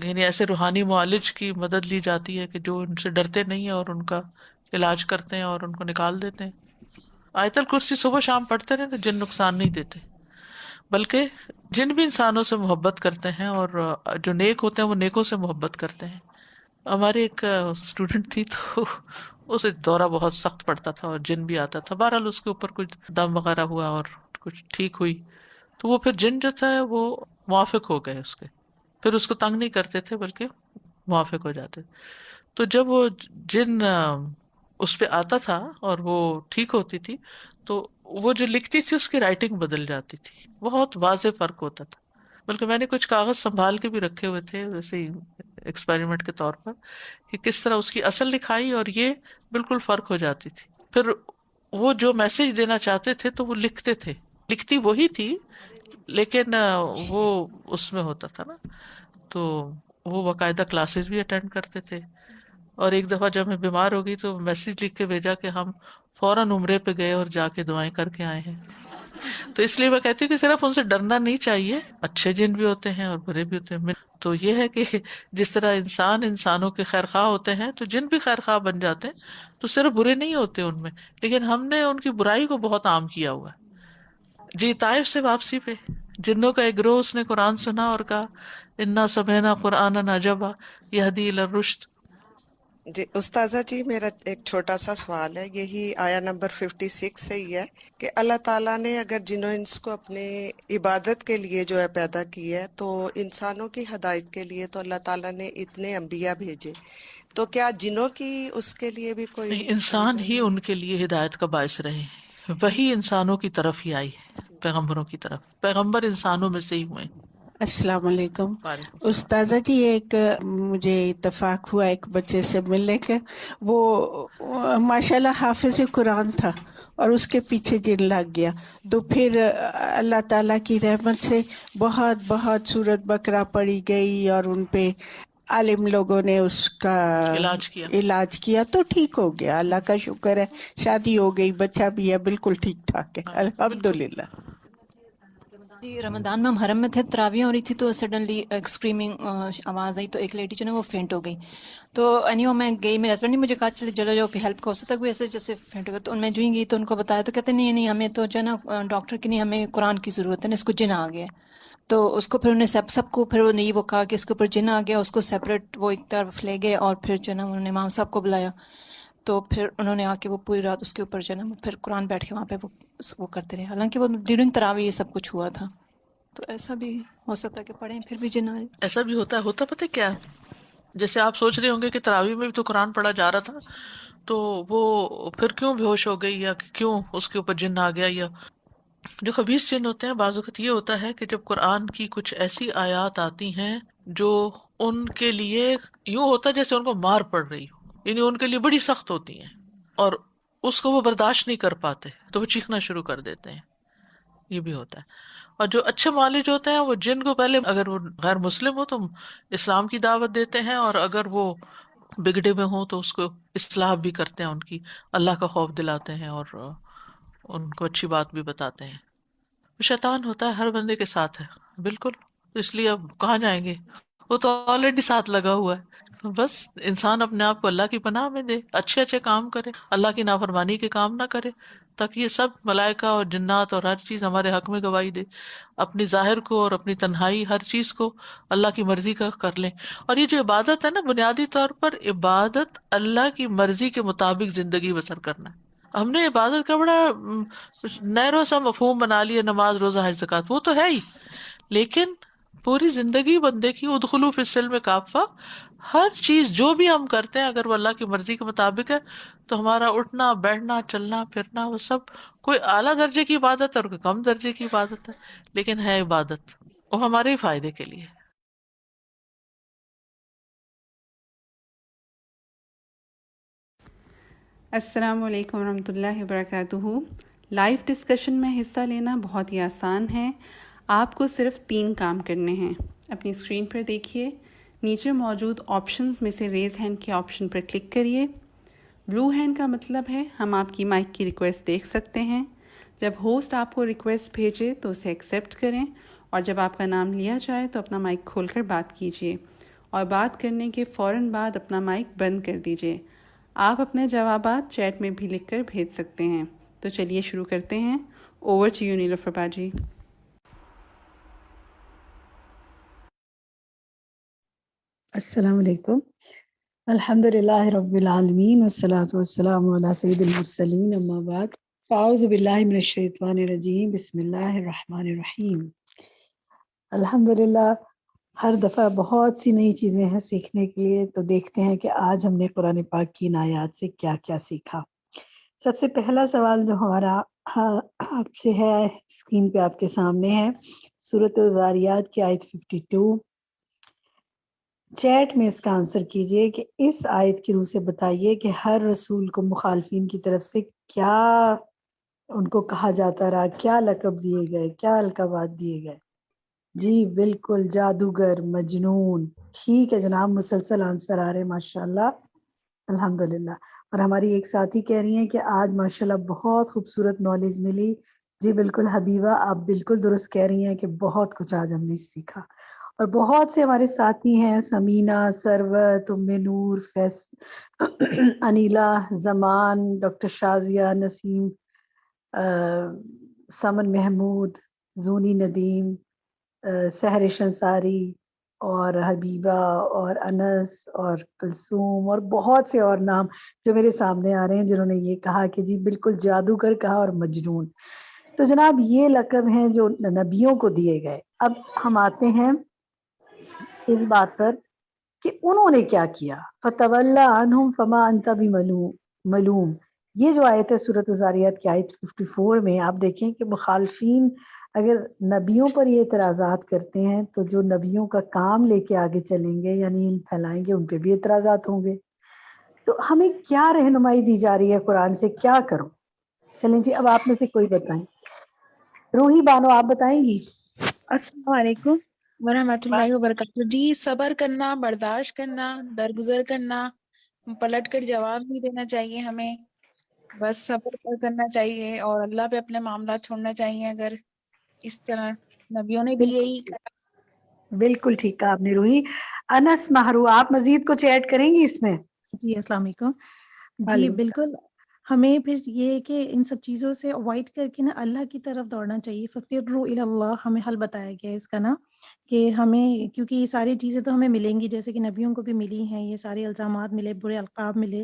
یعنی ایسے روحانی معالج کی مدد لی جاتی ہے کہ جو ان سے ڈرتے نہیں ہیں اور ان کا علاج کرتے ہیں اور ان کو نکال دیتے ہیں. آیت الکرسی صبح شام پڑھتے رہے تو جن نقصان نہیں دیتے، بلکہ جن بھی انسانوں سے محبت کرتے ہیں اور جو نیک ہوتے ہیں وہ نیکوں سے محبت کرتے ہیں. ہماری ایک اسٹوڈنٹ تھی تو اسے دورہ بہت سخت پڑتا تھا اور جن بھی آتا تھا. بہرحال اس کے اوپر کچھ دم وغیرہ ہوا اور کچھ ٹھیک ہوئی تو وہ پھر جن جو تھا وہ موافق ہو گئے اس کے، پھر اس کو تنگ نہیں کرتے تھے بلکہ موافق ہو جاتے. تو جب وہ جن اس پہ آتا تھا اور وہ ٹھیک ہوتی تھی تو وہ جو لکھتی تھی اس کی رائٹنگ بدل جاتی تھی، بہت واضح فرق ہوتا تھا. بلکہ میں نے کچھ کاغذ سنبھال کے بھی رکھے ہوئے تھے ویسے ہی ایکسپیریمنٹ کے طور پر کہ کس طرح اس کی اصل لکھائی اور یہ بالکل فرق ہو جاتی تھی. پھر وہ جو میسج دینا چاہتے تھے تو وہ لکھتے تھے، لکھتی وہی تھی لیکن وہ اس میں ہوتا تھا نا. تو وہ باقاعدہ کلاسز بھی اٹینڈ کرتے تھے. اور ایک دفعہ جب میں بیمار ہو گئی تو میسج لکھ کے بھیجا کہ ہم فوراً عمرے پہ گئے اور جا کے دعائیں کر کے آئے ہیں. تو اس لیے میں کہتی ہوں کہ صرف ان سے ڈرنا نہیں چاہیے، اچھے جن بھی ہوتے ہیں اور برے بھی ہوتے ہیں. تو یہ ہے کہ جس طرح انسان انسانوں کے خیر خواہ ہوتے ہیں تو جن بھی خیر خواہ بن جاتے ہیں تو صرف برے نہیں ہوتے ان میں، لیکن ہم نے ان کی برائی کو بہت عام کیا ہوا ہے. جی طائف سے واپسی پہ جنوں کا ایک گروہ اس نے قرآن سنا اور کہا انا سمعنا قرآنا عجبا یہدی الی الرشد. جی استاذہ جی، میرا ایک چھوٹا سا سوال ہے، یہی آیا نمبر 56 سے ہی ہے کہ اللہ تعالیٰ نے اگر جنوں انس کو اپنے عبادت کے لیے جو ہے پیدا کی ہے تو انسانوں کی ہدایت کے لیے تو اللہ تعالیٰ نے اتنے انبیاء بھیجے، تو کیا جنوں کی اس کے لیے بھی کوئی نہیں، انسان ہی ان کے لیے ہدایت کا باعث رہے ہیں، وہی انسانوں کی طرف ہی آئی ہے، پیغمبروں کی طرف. پیغمبر انسانوں میں سے ہی ہوئے. السلام علیکم وعلیکم السلام. استاذہ جی. ایک مجھے اتفاق ہوا ایک بچے سے ملنے کا، وہ ماشاءاللہ حافظ قرآن تھا اور اس کے پیچھے جن لگ گیا، تو پھر اللہ تعالیٰ کی رحمت سے بہت بہت سورۃ بقرہ پڑھی گئی اور ان پہ عالم لوگوں نے اس کا علاج کیا تو ٹھیک ہو گیا. اللہ کا شکر ہے، شادی ہو گئی، بچہ بھی ہے، بالکل ٹھیک ٹھاک ہے الحمدللہ. جی رمضان میں ہم حرم میں تھے، تراویح ہو رہی تھی تو سڈنلی ایک اسکریمنگ آواز آئی تو ایک لیڈی جو ہے وہ فینٹ ہو گئی. تو اینیو میں گئی، میرے ہسبینڈ نے مجھے کہا چلے چلو جاؤ کہ ہیلپ کا ہو سکتا ہے کوئی ایسے جیسے فینٹ ہو گیا. تو میں جو ہی گئی تو ان کو بتایا تو کہتے نہیں نہیں ہمیں تو جو ہے نا ڈاکٹر کی نہیں، ہمیں قرآن کی ضرورت ہے نا، اس کو جن آ گیا. تو اس کو پھر انہیں سب کو پھر وہ نہیں وہ کہا کہ اس کے اوپر جن آ گیا، اس کو سیپریٹ وہ ایک طرف لے گئے اور پھر جو ہے نا انہوں نے امام صاحب کو بلایا. تو پھر انہوں نے آ کے وہ پوری رات اس کے اوپر جو ہے نا پھر قرآن بیٹھ کے وہاں پہ وہ کرتے رہے، حالانکہ وہ ڈیورنگ تراویح یہ سب کچھ ہوا تھا. تو ایسا بھی ہو سکتا ہے کہ پڑھیں پھر بھی جن آئے. ایسا بھی ہوتا پتہ کیا، جیسے آپ سوچ رہے ہوں گے کہ تراویح میں بھی تو قرآن پڑھا جا رہا تھا، تو وہ پھر کیوں بے ہوش ہو گئی، یا کیوں اس کے اوپر جن آ گیا. یا جو خبیث جن ہوتے ہیں بعض وقت یہ ہوتا ہے کہ جب قرآن کی کچھ ایسی آیات آتی ہیں جو ان کے لیے یوں ہوتا ہے جیسے ان کو مار پڑ رہی ہو، یعنی ان کے لیے بڑی سخت ہوتی ہیں اور اس کو وہ برداشت نہیں کر پاتے تو وہ چیخنا شروع کر دیتے ہیں. یہ بھی ہوتا ہے. اور جو اچھے معالج ہوتے ہیں وہ جن کو پہلے اگر وہ غیر مسلم ہو تو اسلام کی دعوت دیتے ہیں، اور اگر وہ بگڑے میں ہوں تو اس کو اصلاح بھی کرتے ہیں، ان کی اللہ کا خوف دلاتے ہیں اور ان کو اچھی بات بھی بتاتے ہیں. شیطان ہوتا ہے، ہر بندے کے ساتھ ہے بالکل، اس لیے اب کہاں جائیں گے، وہ تو آلریڈی ساتھ لگا ہوا ہے. بس انسان اپنے آپ کو اللہ کی پناہ میں دے، اچھے اچھے کام کرے، اللہ کی نافرمانی کے کام نہ کرے، تاکہ یہ سب ملائکہ اور جنات اور ہر چیز ہمارے حق میں گواہی دے. اپنی ظاہر کو اور اپنی تنہائی ہر چیز کو اللہ کی مرضی کا کر لیں. اور یہ جو عبادت ہے نا، بنیادی طور پر عبادت اللہ کی مرضی کے مطابق زندگی بسر کرنا ہے. ہم نے عبادت کا بڑا نیرو سا مفہوم بنا لیا، نماز روزہ حج زکوٰۃ، وہ تو ہے ہی، لیکن پوری زندگی بندے کی ادخلوا فی السلم کافہ، ہر چیز جو بھی ہم کرتے ہیں اگر وہ اللہ کی مرضی کے مطابق ہے تو ہمارا اٹھنا بیٹھنا چلنا پھرنا وہ سب کوئی اعلیٰ درجے کی عبادت ہے اور کوئی کم درجے کی عبادت ہے، لیکن ہے عبادت، وہ ہمارے ہی فائدے کے لیے. السلام علیکم ورحمۃ اللہ وبرکاتہ. لائیو ڈسکشن میں حصہ لینا بہت ہی آسان ہے. آپ کو صرف 3 کام کرنے ہیں. اپنی اسکرین پر دیکھیے، نیچے موجود آپشنز میں سے ریز ہینڈ کے آپشن پر کلک کریے. بلو ہینڈ کا مطلب ہے ہم آپ کی مائک کی ریکویسٹ دیکھ سکتے ہیں. جب ہوسٹ آپ کو ریکویسٹ بھیجے تو اسے ایکسیپٹ کریں، اور جب آپ کا نام لیا جائے تو اپنا مائک کھول کر بات کیجیے، اور بات کرنے کے فوراً بعد اپنا مائک بند کر دیجیے. آپ اپنے جوابات چیٹ میں بھی لکھ کر بھیج سکتے ہیں. تو چلیے شروع کرتے ہیں. اوور ٹو یو نیلوفر باجی. السلام علیکم. الحمد للہ رب العالمین والصلاة والسلام علی سید المرسلین، اما بعد، فاعوذ باللہ من الشیطان الرجیم، بسم اللہ الرحمن الرحیم. الحمد للہ ہر دفعہ بہت سی نئی چیزیں ہیں سیکھنے کے لیے، تو دیکھتے ہیں کہ آج ہم نے قرآن پاک کی ان آیات سے کیا کیا سیکھا. سب سے پہلا سوال جو ہمارا آپ سے ہے، اسکرین پہ آپ کے سامنے ہے، سورۃ الذاریات کی آیت 52. چیٹ میں اس کا آنسر کیجئے کہ اس آیت کی روح سے بتائیے کہ ہر رسول کو مخالفین کی طرف سے کیا ان کو کہا جاتا رہا، کیا لقب دیے گئے، کیا القابات دیے گئے. جی بالکل، جادوگر، مجنون. ٹھیک ہے جناب، مسلسل آنسر آ رہے ہیں ماشاءاللہ، الحمدللہ. اور ہماری ایک ساتھی کہہ رہی ہیں کہ آج ماشاءاللہ بہت خوبصورت نالج ملی. جی بالکل حبیبہ، آپ بالکل درست کہہ رہی ہیں کہ بہت کچھ آج ہم نے سیکھا. اور بہت سے ہمارے ساتھی ہیں، سمینہ، سروت، ام نور، فیس، انیلا، زمان، ڈاکٹر شازیہ، نسیم، سمن محمود، زونی ندیم، سحر شنصاری، اور حبیبہ، اور انس، اور کلثوم، اور بہت سے اور نام جو میرے سامنے آ رہے ہیں جنہوں نے یہ کہا کہ جی بالکل جادوگر کہا اور مجنون. تو جناب یہ لقب ہیں جو نبیوں کو دیے گئے. اب ہم آتے ہیں اس بات پر کہ انہوں نے کیا کیا. فتولی عنہم فما انت بملوم. یہ جو آیت ہے سورۃ الذاریات کی آیت 54 میں، آپ دیکھیں کہ مخالفین اگر نبیوں پر یہ اعتراضات کرتے ہیں تو جو نبیوں کا کام لے کے آگے چلیں گے یعنی علم پھیلائیں گے، ان پہ بھی اعتراضات ہوں گے. تو ہمیں کیا رہنمائی دی جا رہی ہے قرآن سے، کیا کروں؟ چلیں جی، اب آپ میں سے کوئی بتائیں. روحی بانو، آپ بتائیں گی؟ السلام علیکم ورحمۃ اللہ وبرکاتہ. جی صبر کرنا، برداشت کرنا، درگزر کرنا، پلٹ کر جواب نہیں دینا چاہیے ہمیں، بس صبر کرنا چاہیے اور اللہ پہ اپنے معاملات چھوڑنا چاہیے. اگر اس طرح نبیوں نے بھی یہی بالکل ٹھیک کہا آپ نے روحی. انس مہرو، آپ مزید کچھ ایڈ کریں گی اس میں؟ جی السلام علیکم. جی وعلیکم بالکل، ہمیں پھر یہ ہے کہ ان سب چیزوں سے اوائڈ کر کے نا اللہ کی طرف دوڑنا چاہیے. ففروا الی اللہ، ہمیں حل بتایا گیا ہے اس کا نا، کہ ہمیں، کیونکہ یہ ساری چیزیں تو ہمیں ملیں گی جیسے کہ نبیوں کو بھی ملی ہیں، یہ سارے الزامات ملے، برے القاب ملے،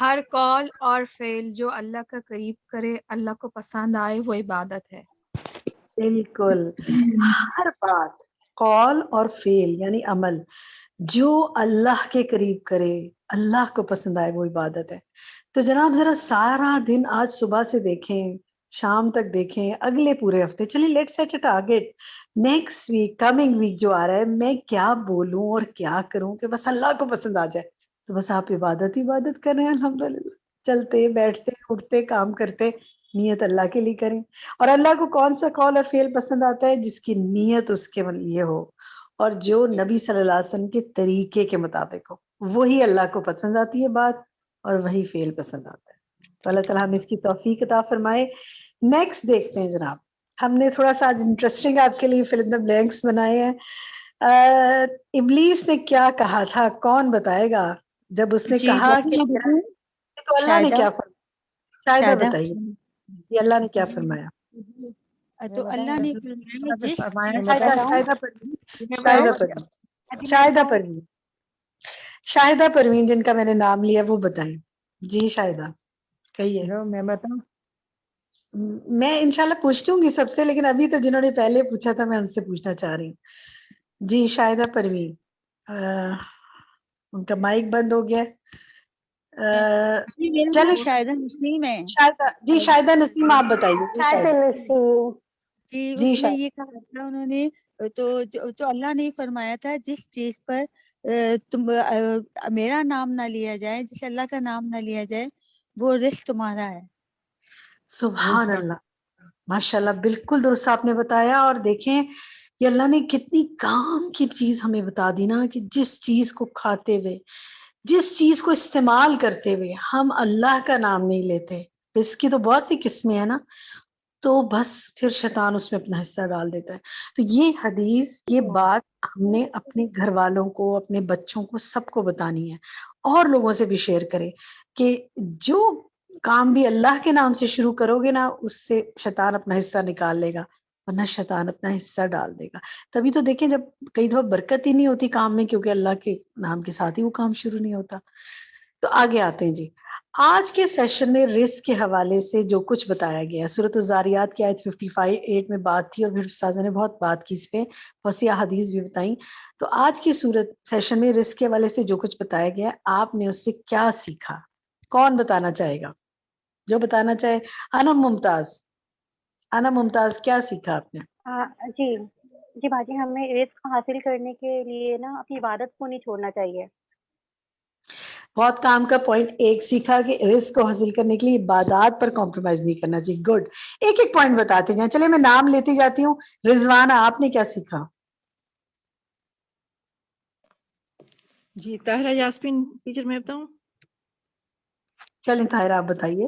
ہر قول اور فعل جو اللہ کا قریب کرے، اللہ کو پسند آئے، وہ عبادت ہے۔ بالکل، ہر بات، قول اور فعل یعنی عمل جو اللہ کے قریب کرے، اللہ کو پسند آئے، وہ عبادت ہے۔ تو جناب ذرا سارا دن آج صبح سے دیکھیں، شام تک دیکھیں، اگلے پورے ہفتے چلیے let set a target, next week, coming week جو آ رہا ہے، میں کیا بولوں اور کیا کروں کہ بس اللہ کو پسند آ جائے۔ تو بس آپ عبادت کر رہے ہیں، الحمدللہ، چلتے بیٹھتے اٹھتے کام کرتے، نیت اللہ کے لیے کریں۔ اور اللہ کو کون سا قول اور فعل پسند آتا ہے؟ جس کی نیت اس کے لیے ہو اور جو نبی صلی اللہ علیہ وسلم کے طریقے کے مطابق ہو، وہی اللہ کو پسند آتی ہے بات، اور وہی فعل پسند آتا ہے۔ تو اللہ تعالیٰ ہمیں اس کی توفیق عطا فرمائے۔ نیکسٹ دیکھتے ہیں جناب، ہم نے تھوڑا سا آج انٹرسٹنگ آپ کے لیے فل ان دا بلینکس بنائے ہیں۔ ابلیس نے کیا کہا تھا، کون بتائے گا؟ جب اس نے جی کہا کہ تو اللہ نے شاہدہ کیا فرمایا؟ شاہدہ شاہدہ بتائیے جی، اللہ نے کیا جی فرمایا؟ تو اللہ نے فرمایا جس چیز شاہدہ پروین جن کا میں نے نام لیا وہ بتائیں۔ جی شاہدہ کہیے۔ میں بتاؤں؟ میں انشاءاللہ پوچھتی ہوں گی سب سے، لیکن ابھی تو جنہوں نے پہلے پوچھا تھا میں ان سے پوچھنا چاہ رہی ہوں۔ جی شاہدہ پروین، ان کا مائک بند ہو گیا۔ چلیں شاہدہ نسیم ہے۔ جی شاہدہ نسیم آپ بتائیے۔ شاہدہ نسیم جی جی اس میں یہ کہا تھا انہوں نے، تو اللہ نے فرمایا تھا جس چیز پر تم میرا نام نہ لیا جائے، جس اللہ کا نام نہ لیا جائے، وہ رزق تمہارا ہے۔ سبحان اللہ، ماشاءاللہ، بالکل درست آپ نے بتایا۔ اور دیکھیں یہ اللہ نے کتنی کام کی چیز ہمیں بتا دی نا، کہ جس چیز کو کھاتے ہوئے، جس چیز کو استعمال کرتے ہوئے ہم اللہ کا نام نہیں لیتے، اس کی تو بہت سی قسمیں ہیں نا، تو بس پھر شیطان اس میں اپنا حصہ ڈال دیتا ہے۔ تو یہ حدیث، یہ بات ہم نے اپنے گھر والوں کو، اپنے بچوں کو، سب کو بتانی ہے، اور لوگوں سے بھی شیئر کرے کہ جو کام بھی اللہ کے نام سے شروع کرو گے نا، اس سے شیطان اپنا حصہ نکال لے گا، ورنہ شیطان اپنا حصہ ڈال دے گا۔ تبھی تو دیکھیں جب کئی دفعہ برکت ہی نہیں ہوتی کام میں، کیونکہ اللہ کے نام کے ساتھ ہی وہ کام شروع نہیں ہوتا۔ تو آگے آتے ہیں جی، آج کے سیشن میں رزق کے حوالے سے جو کچھ بتایا گیا ہے، سورۃ الذاریات کی آیت 55 میں بات تھی، اور پھر استاذہ نے بہت بات کی اس پہ، بہت سی احادیث بھی بتائیں۔ تو آج کی سیشن میں رزق کے حوالے سے جو کچھ بتایا گیا، آپ نے اس سے کیا سیکھا؟ کون بتانا چاہے گا؟ جو بتانا چاہے۔ انا ممتاز کیا سیکھا آپ نے؟ جی باجی، ہمیں رزق حاصل کرنے کے لیے نا اپنی عبادت کو نہیں چھوڑنا چاہیے۔ بہت کام کا پوائنٹ ایک سیکھا کہ رزق کو حاصل کرنے کے لیے عبادات پر کمپرومائز نہیں کرنا چاہیے۔ گڈ، ایک ایک پوائنٹ بتاتے جائیں۔ چلے میں نام لیتی جاتی ہوں۔ رضوانہ، آپ نے کیا سیکھا؟ جی طاہرہ یاسمین ٹیچر، میں بتاؤں؟ چلیں طاہرہ آپ بتائیے۔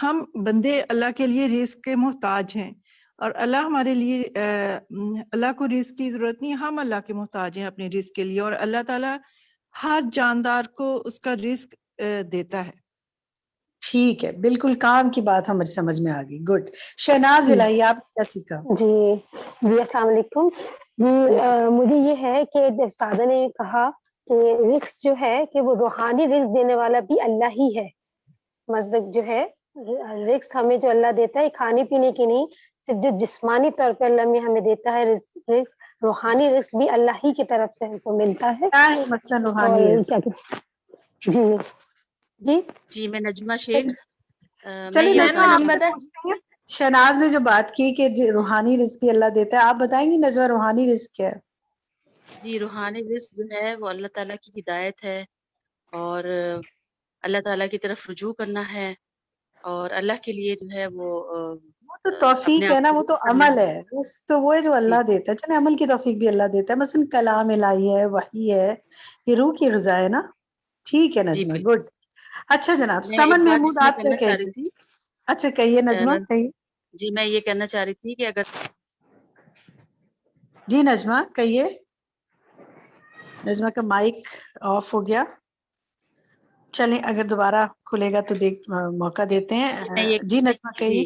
ہم بندے اللہ کے لیے رزق کے محتاج ہیں، اور اللہ ہمارے لیے اللہ کو رزق کی ضرورت نہیں، ہم اللہ کے محتاج ہیں اپنے رزق کے لیے، اور اللہ تعالیٰ ہر جاندار کو اس کا رزق دیتا ہے۔ ٹھیک ہے، بالکل کام کی بات ہماری سمجھ میں آ گئی۔ گڈ، شہناز الہی آپ کیا سیکھا؟ جی السلام علیکم۔ مجھے یہ ہے کہ استاذہ نے کہا کہ رزق جو ہے کہ وہ روحانی رزق دینے والا بھی اللہ ہی ہے۔ مطلب جو ہے رزق ہمیں جو اللہ دیتا ہے کھانے پینے کی نہیں، صرف جو جسمانی طور پہ اللہ میں ہمیں دیتا ہے رزق، روحانی رزق بھی اللہ ہی کی طرف سے ہم کو ملتا ہے۔ کیا ہے مثلا روحانی رزق؟ جی میں نجمہ شیخ، چلیے شہناز نے جو بات کی کہ روحانی رزق بھی اللہ دیتا ہے، آپ بتائیں گی نجمہ روحانی رزق کیا ہے؟ جی روحانی رزق جو ہے وہ اللہ تعالیٰ کی ہدایت ہے، اور اللہ تعالیٰ کی طرف رجوع کرنا ہے، اور اللہ کے لیے جو ہے وہ تو توفیق ہے نا، وہ تو عمل ہے، تو وہ ہے جو اللہ دیتا ہے۔ چلے عمل کی توفیق بھی اللہ دیتا ہے، مثلا کلام الہی ہے، وحی ہے، یہ روح کی غذا ہے نا۔ ٹھیک ہے نجمہ، گڈ۔ اچھا جناب، سمن محمود آپ کیا کہہ رہی تھی؟ اچھا کہیے نجمہ، کہیے۔ جی میں یہ کہنا چاہ رہی تھی کہ اگر جی نجمہ کہیے۔ نجمہ کا مائک آف ہو گیا، چلیں اگر دوبارہ کھلے گا تو موقع دیتے ہیں۔ جی نجمہ کہیے۔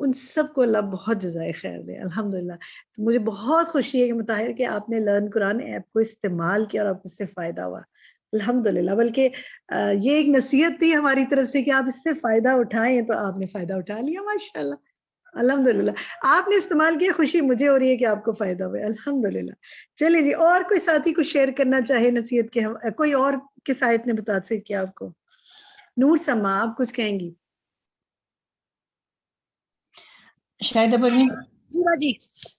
ان سب کو اللہ بہت جزائے خیر دے الحمدللہ. تو مجھے بہت خوشی ہے کہ مطاہر کہ آپ نے لرن قرآن ایپ کو استعمال کیا اور آپ کو اس سے فائدہ ہوا الحمدللہ. بلکہ یہ ایک نصیحت تھی ہماری طرف سے کہ آپ اس سے فائدہ اٹھائیں, تو آپ نے فائدہ اٹھا لیا ماشاءاللہ الحمدللہ. آپ نے استعمال کیا, خوشی مجھے ہو رہی ہے کہ آپ کو فائدہ ہوا الحمدللہ. چلیں جی, اور کوئی ساتھی کو شیئر کرنا چاہے نصیحت کے, کوئی اور کس آیت نے بتا سے کیا آپ کو؟ نور سما آپ کچھ کہیں گی؟ شاید پروین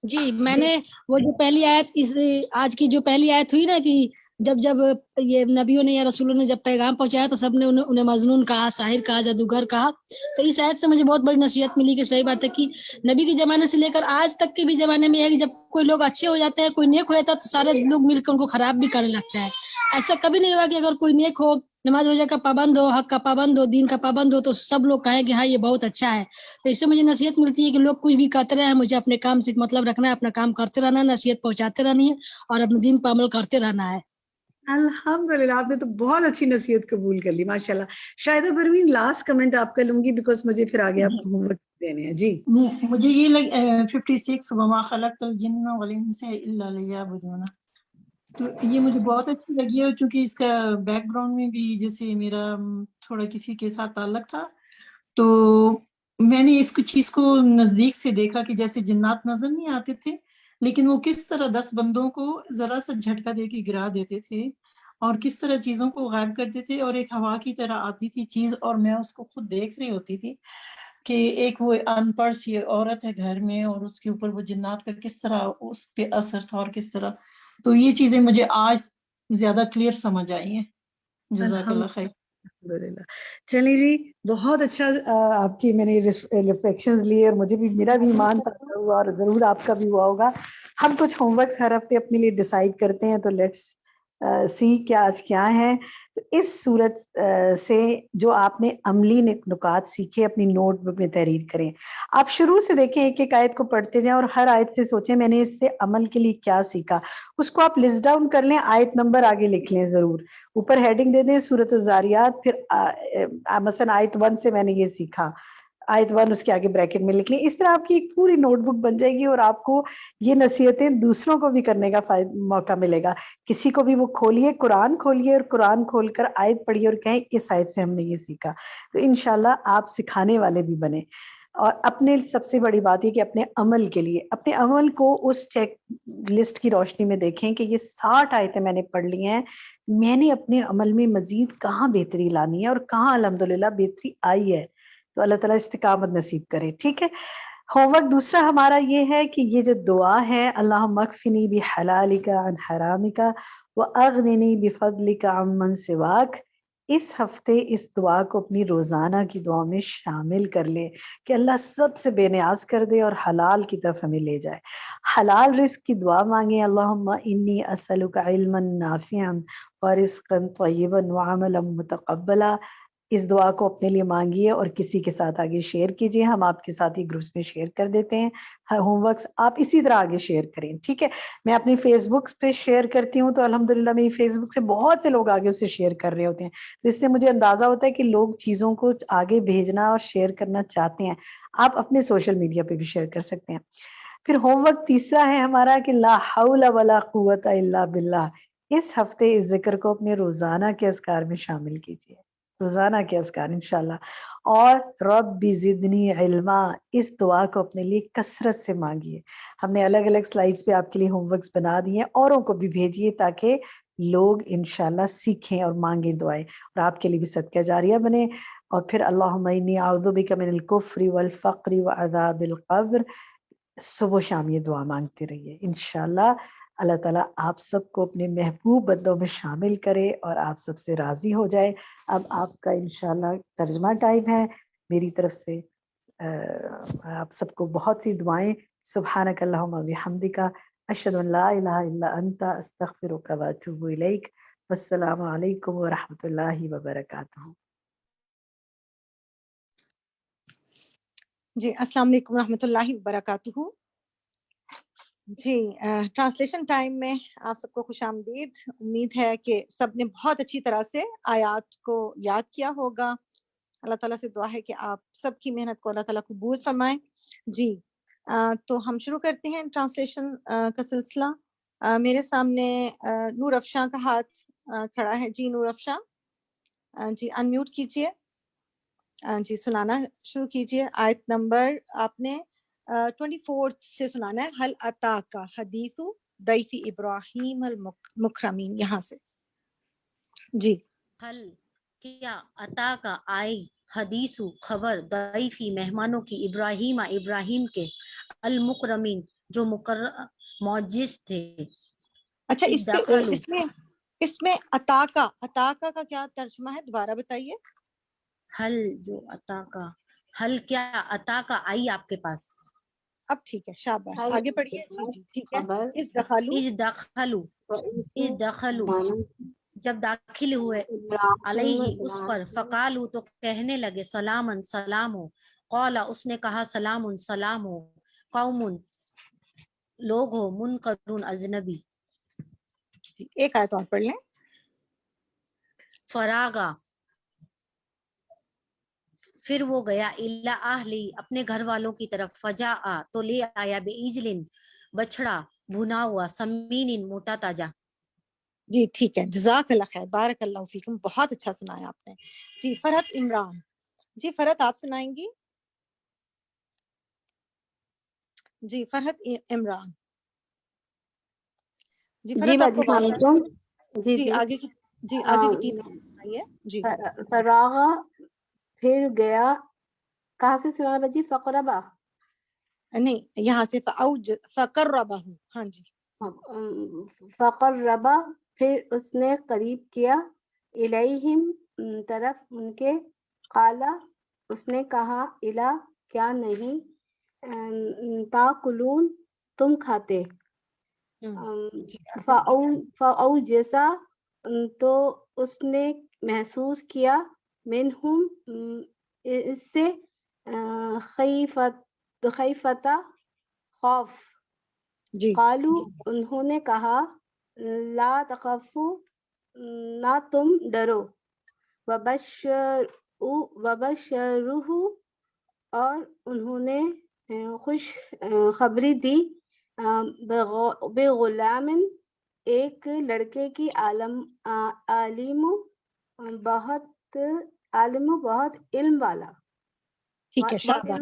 جی میں نے وہ جو پہلی آیت اس آج کی جو پہلی آیت ہوئی نا کہ جب یہ نبیوں نے یا رسولوں نے جب پیغام پہنچایا تو سب نے انہیں مجنون کہا, ساحر کہا, جادوگر کہا. تو اس آیت سے مجھے بہت بڑی نصیحت ملی کہ صحیح بات ہے کہ نبی کے زمانے سے لے کر آج تک کے بھی زمانے میں ہے کہ جب کوئی لوگ اچھے ہو جاتے ہیں, کوئی نیک ہو جاتا ہے, تو سارے لوگ مل کر ان کو خراب بھی کرنے لگتے ہیں. ایسا کبھی نہیں ہوا کہ اگر کوئی نیک ہو, نماز روزہ کا پابند ہو, حق کا پابند ہو, دین کا پابند ہو, تو سب لوگ کہیں کہ ہاں یہ بہت اچھا ہے. تو اس سے مجھے نصیحت ملتی ہے کہ لوگ کچھ بھی کرتے رہے, مجھے اپنے کام سے مطلب رکھنا ہے, اپنا کام کرتے رہنا ہے, نصیحت پہنچاتے رہنی ہے اور اپنے دین پر عمل کرتے رہنا ہے. الحمدللہ, آپ نے تو بہت اچھی نصیحت قبول کر لی ماشاءاللہ. شاہدہ پروین لاسٹ کمنٹ آپ کا لوں گی بیکاز مجھے پھر آگے آپ کو ہوم ورک دینے ہیں. جی مجھے یہ 56 وما خلقت الجن والانس الا لیعبدون, تو یہ مجھے بہت اچھی لگی. اور چونکہ اس کا بیک گراؤنڈ میں بھی جیسے میرا تھوڑا کسی کے ساتھ تعلق تھا, تو میں نے اس چیز کو نزدیک سے دیکھا کہ جیسے جنات نظر نہیں آتے تھے, لیکن وہ کس طرح 10 بندوں کو ذرا سا جھٹکا دے کے گرا دیتے تھے, اور کس طرح چیزوں کو غائب کرتے تھے, اور ایک ہوا کی طرح آتی تھی چیز, اور میں اس کو خود دیکھ رہی ہوتی تھی کہ ایک وہ ان پڑھ سی عورت ہے گھر میں, اور اس کے اوپر وہ جنات کا کس طرح اس پہ اثر تھا اور کس طرح. تو یہ چیزیں مجھے آج زیادہ کلیئر سمجھ آئی ہیں. جزاک اللہ خیر. الحمدللہ. چلیے جی, بہت اچھا آپ کی میں نے ریفلیکشنز لیے, اور مجھے بھی میرا بھی ایمان تازہ ہوا, اور ضرور آپ کا بھی ہوا ہوگا. ہم کچھ ہوم ورکس ہر ہفتے اپنے لیے ڈیسائیڈ کرتے ہیں, تو لیٹس سی کیا آج کیا ہے. اس صورت سے جو آپ نے عملی نکات سیکھے اپنی نوٹ بک میں تحریر کریں. آپ شروع سے دیکھیں, ایک ایک آیت کو پڑھتے جائیں, اور ہر آیت سے سوچیں میں نے اس سے عمل کے لیے کیا سیکھا. اس کو آپ لسٹ ڈاؤن کر لیں, آیت نمبر آگے لکھ لیں, ضرور اوپر ہیڈنگ دے دیں سورۃ الذاریات, پھر مثلا آیت 1 سے میں نے یہ سیکھا, آیت 1 اس کے آگے بریکٹ میں لکھ لیں. اس طرح آپ کی ایک پوری نوٹ بک بن جائے گی, اور آپ کو یہ نصیحتیں دوسروں کو بھی کرنے کا موقع ملے گا. کسی کو بھی وہ کھولیے, قرآن کھولیے, اور قرآن کھول کر آیت پڑھیے اور کہیں اس آیت سے ہم نے یہ سیکھا. تو انشاءاللہ آپ سکھانے والے بھی بنے. اور اپنے سب سے بڑی بات یہ کہ اپنے عمل کے لیے اپنے عمل کو اس چیک لسٹ کی روشنی میں دیکھیں کہ یہ 60 آیتیں میں نے پڑھ لی ہیں, میں نے اپنے عمل میں مزید کہاں بہتری لانی ہے اور کہاں الحمدللہ بہتری آئی ہے. تو اللہ تعالیٰ استقامت نصیب کرے. ٹھیک ہے, ہوم ورک دوسرا ہمارا یہ ہے کہ یہ جو دعا ہے, اللہم اکفنی بحلالک عن حرامک واغننی بفضلک عمن سواک, اس ہفتے اس دعا کو اپنی روزانہ کی دعا میں شامل کر لے کہ اللہ سب سے بے نیاز کر دے اور حلال کی طرف ہمیں لے جائے. حلال رزق کی دعا مانگیں, اللہم انی اسألک علما نافعا ورزقا طیبا وعملا متقبلا. اس دعا کو اپنے لیے مانگیے اور کسی کے ساتھ آگے شیئر کیجیے. ہم آپ کے ساتھ ہی گروپس میں شیئر کر دیتے ہیں ہوم ورکس, آپ اسی طرح آگے شیئر کریں. ٹھیک ہے, میں اپنی فیس بک پہ شیئر کرتی ہوں, تو الحمدللہ میری فیس بک سے بہت سے لوگ آگے اسے شیئر کر رہے ہوتے ہیں, جس سے مجھے اندازہ ہوتا ہے کہ لوگ چیزوں کو آگے بھیجنا اور شیئر کرنا چاہتے ہیں. آپ اپنے سوشل میڈیا پہ بھی شیئر کر سکتے ہیں. پھر ہوم ورک تیسرا ہے ہمارا کہ لا حول ولا قوت الا باللہ. اس ہفتے اس ذکر کو اپنے روزانہ کے اذکار میں شامل کیجیے, روزانہ کے اذکار انشاءاللہ. اور رب زدنی علما, اس دعا کو اپنے لیے کثرت سے مانگیے. ہم نے الگ الگ سلائیڈز پہ آپ کے لیے ہوم ورکس بنا دیے, اوروں کو بھی بھیجیے تاکہ لوگ انشاءاللہ سیکھیں اور مانگیں دعائیں, اور آپ کے لیے بھی صدقہ جاریہ بنے. اور پھر اللہم انی اعوذ بک من الکفر والفقر وعذاب القبر, صبح و شام یہ دعا مانگتے رہیے. انشاءاللہ اللہ تعالیٰ آپ سب کو اپنے محبوب بندوں میں شامل کرے اور آپ سب سے راضی ہو جائے. اب آپ کا انشاءاللہ ترجمہ ٹائم ہے. میری طرف سے آپ سب کو بہت سی دعائیں. سبحانک اللہم وبحمدک اشہد ان لا الہ الا انت استغفرک واتوب الیک. والسلام علیکم ورحمۃ اللہ وبرکاتہ. جی السلام علیکم ورحمۃ اللہ وبرکاتہ. جی ٹرانسلیشن ٹائم میں آپ سب کو خوش آمدید. امید ہے کہ سب نے بہت اچھی طرح سے آیات کو یاد کیا ہوگا اللہ تعالیٰ سے دعا ہے کہ آپ سب کی محنت کو اللہ تعالیٰ قبول فرمائے. جی تو ہم شروع کرتے ہیں ٹرانسلیشن کا سلسلہ. میرے سامنے نور افشاں کا ہاتھ کھڑا ہے. جی نور افشاں, جی انمیوٹ کیجئے, جی سنانا شروع کیجئے. آیت نمبر آپ نے 24 سے سنانا ہے. حل اتاکا حدیث ضیف ابراہیم المکرمین, یہاں سے. جی حل کیا عطا کا آئی حدیث خبر ضیفی مہمانوں کی ابراہیم کے المکرمین جو معجز تھے. اچھا داخلو اس میں عطا کا کیا ترجمہ ہے, دوبارہ بتائیے. حل جو عطا کا, حل کیا عطا کا آئی آپ کے پاس. اب ٹھیک ہے, شاباش, آگے پڑھیے. جی جی ٹھیک ہے. اذ دخلوا جب داخل ہوئے علیہ اس پر, فقالو تو کہنے لگے, سلامن سلام ہو. قال اس نے کہا, سلام سلام ہو. قوم لوگ ہو, منکرون اجنبی. ایک آیت اور پڑھ لیں. فراغا پھر وہ گیا, الی اہلی اپنے گھر والوں کی طرف, فجاء تو لے آیا, بعجل بچڑا بھنا ہوا, سمین موٹا تازہ. جی ٹھیک ہے, جزاک اللہ خیر, بارک اللہ فیکم, بہت اچھا سنایا آپ نے. جی فرحت عمران, جی فرحت آپ سنائیں گی. جی فرحت عمران, جی فرحت آپ کو السلام علیکم. جی آگے کی, جی آگے کی 3 سنائیے. جی فراغا پھر گیا, کہاں سے سنانا بجی؟ فقربا نہیں, یہاں سے فقربہ. ہاں جی فقربا پھر اس نے قریب کیا, الیہم طرف ان کے, قالا اس نے کہا, الا کیا نہیں, تاکلون تم کھاتے, فاو جیسا تو اس نے محسوس کیا, منہم اس سے, خیفتا خوف, قالو انہوں نے کہا, لا تخافو نہ تم ڈرو, وبشروہ اور انہوں نے خوش خبری دی, بغلام ایک لڑکے کی, عالم بہت علم والا. ٹھیک ہے, شاباش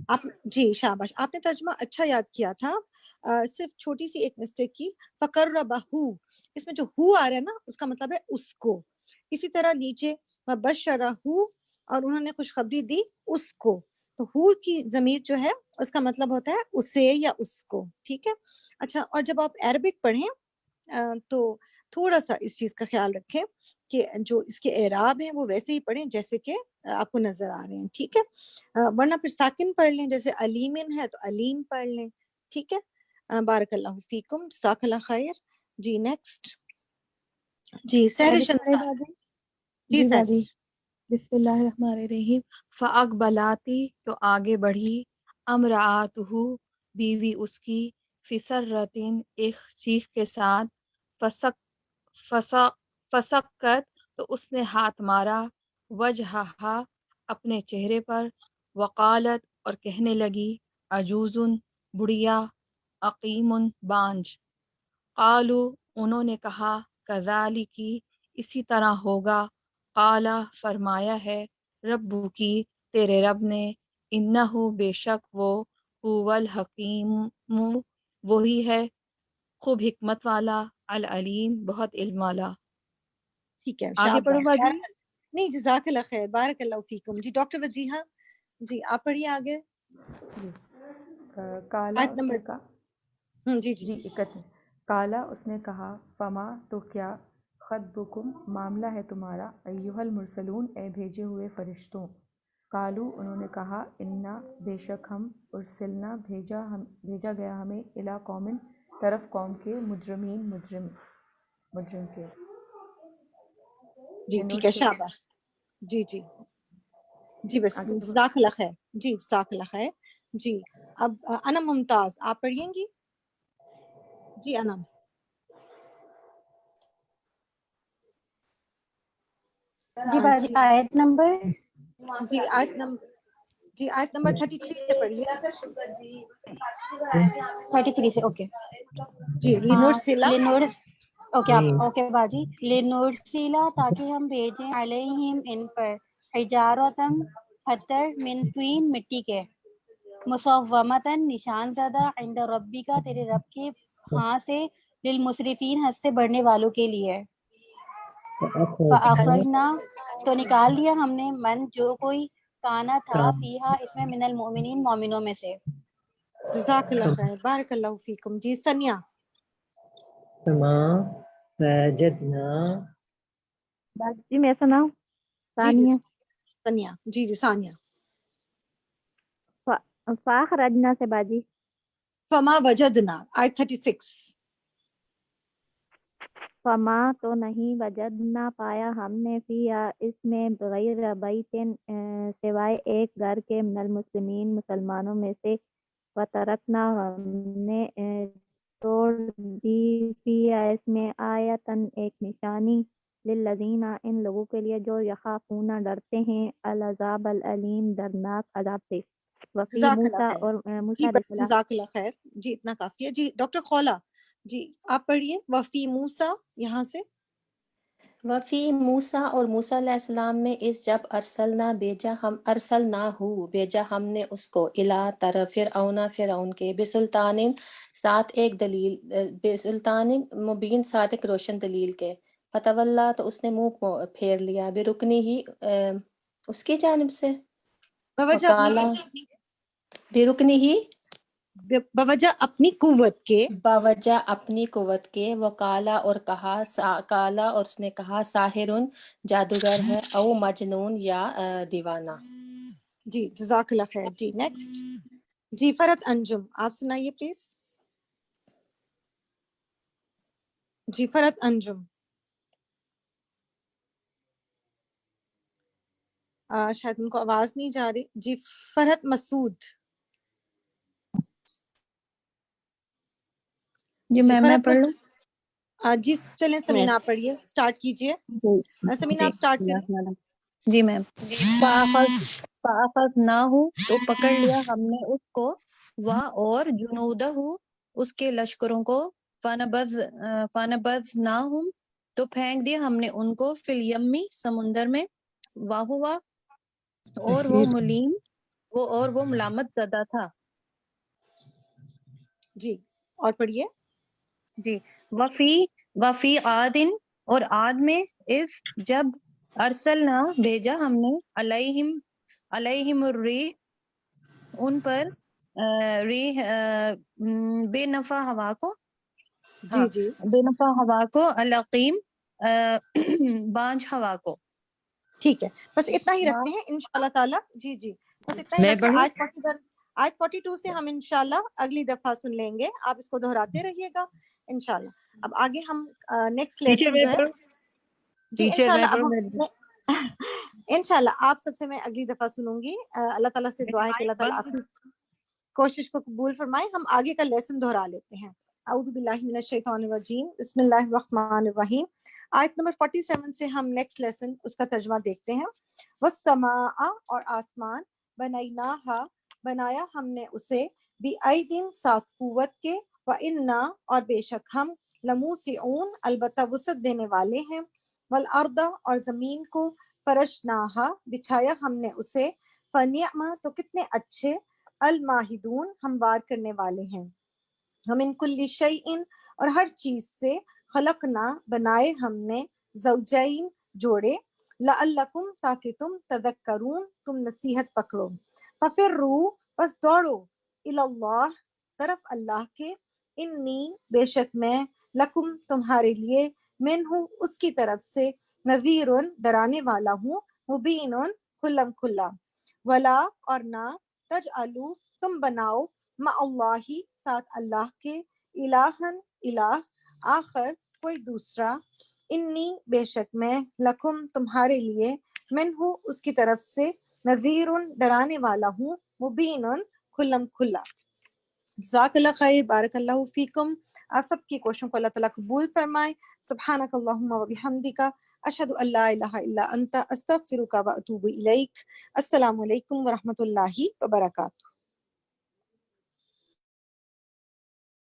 آپ, جی شاباش, آپ نے ترجمہ اچھا یاد کیا تھا. صرف چھوٹی سی ایک مسٹیک کی, فقربہ, اس میں جو ہو آ رہا ہے نا, اس کا مطلب ہے اس کو. اسی طرح نیچے بشرہ, اور انہوں نے خوشخبری دی اس کو, تو ہو کی ضمیر جو ہے اس کا مطلب ہوتا ہے اسے یا اس کو. ٹھیک ہے. اچھا, اور جب آپ عربک پڑھیں تو تھوڑا سا اس چیز کا خیال رکھیں کہ جو اس کے اعراب ہیں وہ ویسے ہی پڑھیں جیسے کہ آپ کو نظر آ رہے ہیں. ٹھیک ہے, ورنہ پھر ساکن پڑھ لیں, جیسے علیمن ہے تو علیم پڑھ لیں. ٹھیک ہے, بارک اللہ فیکم, جزاک اللہ خیر. جی نیکسٹ, جی سہرش. جی باجی, بسم اللہ الرحمن الرحیم. فاقبلاتی تو آگے بڑھی, امرآتہ بیوی اس کی, فسرتن ایک چیخ کے ساتھ, فسکت تو اس نے ہاتھ مارا, وجہہا اپنے چہرے پر, وقالت اور کہنے لگی, عجوزن بڑھیا, عقیمن بانج. قالو انہوں نے کہا, کذالکی اسی طرح ہوگا, قالا فرمایا ہے, ربو کی تیرے رب نے, انہو بے شک وہ, هو الحکیم وہی ہے خوب حکمت والا, العلیم بہت علم والا. ٹھیک ہے, آگے پڑھو باجی. نہیں جزاک اللہ خیر, بارک اللہ فیکم. جی ڈاکٹر وجیحہ, جی آپ پڑھیے آگے. کالا آیت اس نے نمبر کہا, جی 31. کالا اس نے کہا, فما تو کیا, خطبکم معاملہ ہے تمہارا, ایھا المرسلون اے بھیجے ہوئے فرشتوں. قالو انہوں نے کہا, انا بے شک ہم, ارسلنا بھیجا گیا ہمیں, الی قوم طرف قوم کے, مجرمین مجرم کے. جی ٹھیک ہے, شاباش. جی جی جی بس, جزاک اللہ خیر. جی جزاک اللہ خیر. جی اب انم ممتاز آپ پڑھیں گی. جی انم. جی باجی, آیت نمبر جی آیت نمبر 33 سے پڑھیے. 33 سے اوکے. جی لنرسلا اوکے باجی. لنرسلا تاکہ ہم بھیجیں علیہم ان پر حجارتن پتھر من طین مٹی کے مصومتن نشان زدہ عند ربی کا تیرے رب کے ہاں سے للمسرفین حد سے بڑھنے والوں کے لیے. فاخرجنا تو نکال دیا ہم نے من جو کوئی کانا تھا فیہا اس میں من المؤمنین مومنوں میں سے. جزاک اللہ خیر بارک اللہ فیکم. جی سنیا. فما وجدنا. جی میں سناؤں. ثانیہ. سنیا جی ثانیہ. فاخرجنا سے باجی. فما وجدنا آیت 36. فما تو نہیں وجدنا پایا ہم نے فیہا اس میں غیر بیتن سوائے ایک گھر کے من المسلمین مسلمانوں میں سے وترکنا ہم نے چھوڑ دی فیہا اس میں آیتن ایک نشانی للذین ان لوگوں کے لیے جو یخافون ڈرتے ہیں العذاب العلیم دردناک عذاب سے. وفی موسیٰ اور موسیٰ علیہ السلام. جزاک اللہ خیر. جی اتنا کافی ہے. جی ڈاکٹر خولا جی آپ پڑھیے وفی موسیٰ یہاں سے. وفی موسیٰ اور موسیٰ علیہ السلام میں اس جب ارسلنا بھیجا ہم نے اس کو الا طرف فرعون کے بسلطان ساتھ ایک دلیل بسلطان مبین ساتھ ایک روشن دلیل کے. فتولا تو اس نے منہ پھیر لیا برکنی ہی اس کی جانب سے. وقالا برکنی ہی بوجہ اپنی قوت کے. باوجہ اپنی قوت کے. وقالا اور کہا کالا اور اس نے کہا ساحرن جادوگر ہے او مجنون یا دیوانہ. جی جزاک اللہ خیر. جی نیکسٹ. جی فرت انجم آپ سنائیے پلیز. جی فرت انجم. شاید ان کو آواز نہیں جا رہی. جی فرحت مسعود. جی میم میں پڑھ لوں. جی چلیں سمینا آپ پڑھیے اسٹارٹ کیجیے. سمینا آپ اسٹارٹ کریں. جی میم. فاخذناہ تو پکڑ لیا ہم نے اس کو اور جنودہ اس کے لشکروں کو فنبذناہم تو پھینک دیا ہم نے ان کو فی الیمی سمندر میں. واہوا اور وہ ملامت زدہ تھا. جی اور پڑھیے. جی وفی عادن اور عاد میں اس جب ارسلنا بھیجا ہم نے علیہم الریح ان پر ریح بے نفع ہوا کو. جی جی بے نفع ہوا کو العقیم بانجھ ہوا کو. ٹھیک ہے بس اتنا ہی رکھتے ہیں انشاءاللہ تعالی. جی جی بس اتنا ہی رکھتے ہیں. آیت 42 سے ہم انشاءاللہ اگلی دفعہ سن لیں گے. آپ اس کو دہراتے رہیے گا انشاءاللہ. اب آگے ہم نیکسٹ لیسن جو ہے جی انشاءاللہ آپ سب سے میں اگلی دفعہ سنوں گی. اللہ تعالیٰ سے دعا ہے کہ اللہ تعالیٰ آپ کی کوشش کو قبول فرمائے. ہم آگے کا لیسن دہرا لیتے ہیں. اعوذ باللہ من الشیطان الرجیم بسم اللہ الرحمن الرحیم. آیت نمبر 47 سے ہم نیکسٹ لیسن اس کا ترجمہ دیکھتے ہیں. والسماء اور آسمان بنیناہا بنایا ہم نے اسے بِأَیْدٍ ساتھ قوت کے. وَإِنَّا اور بے شک ہم لَمُوسِعُونَ البتہ وسعت دینے والے ہیں. وَالْأَرْضَ اور زمین کو فرشناہا بچھایا ہم نے اسے. فَنِعْمَ تو کتنے اچھے الماہدون ہموار کرنے والے ہیں. وَمِن كُلِّ شَيْءٍ اور ہر چیز سے خلقنا بنائے ہم نے زوجین جوڑے. لعلکم تاکہ تم تذکرون تم نصیحت پکڑو. ففروا بس دوڑو الی اللہ طرف اللہ کے. انی بے شک میں لکم تمہارے لیے منہ اس کی طرف سے نذیر ڈرانے والا ہوں. مبین کھلم کھلا. ولا اور نہ تجعلوا تم بناؤ مع اللہ ساتھ اللہ کے الہن الہ آخر کوئی دوسرا. انی بے شک میں لکم تمہارے لیے منہ اس کی طرف سے نذیر ڈرانے والا ہوں. مبین کھلم کھلا. جزاک اللہ خیر بارک اللہ فیکم. آپ سب کی کوششوں کو اللہ تعالیٰ قبول فرمائے. سبحانک اللہم و بحمدک اشہد ان لا الہ الا انت استغفرک و اتوب الیک. السلام علیکم ورحمۃ اللہ وبرکاتہ.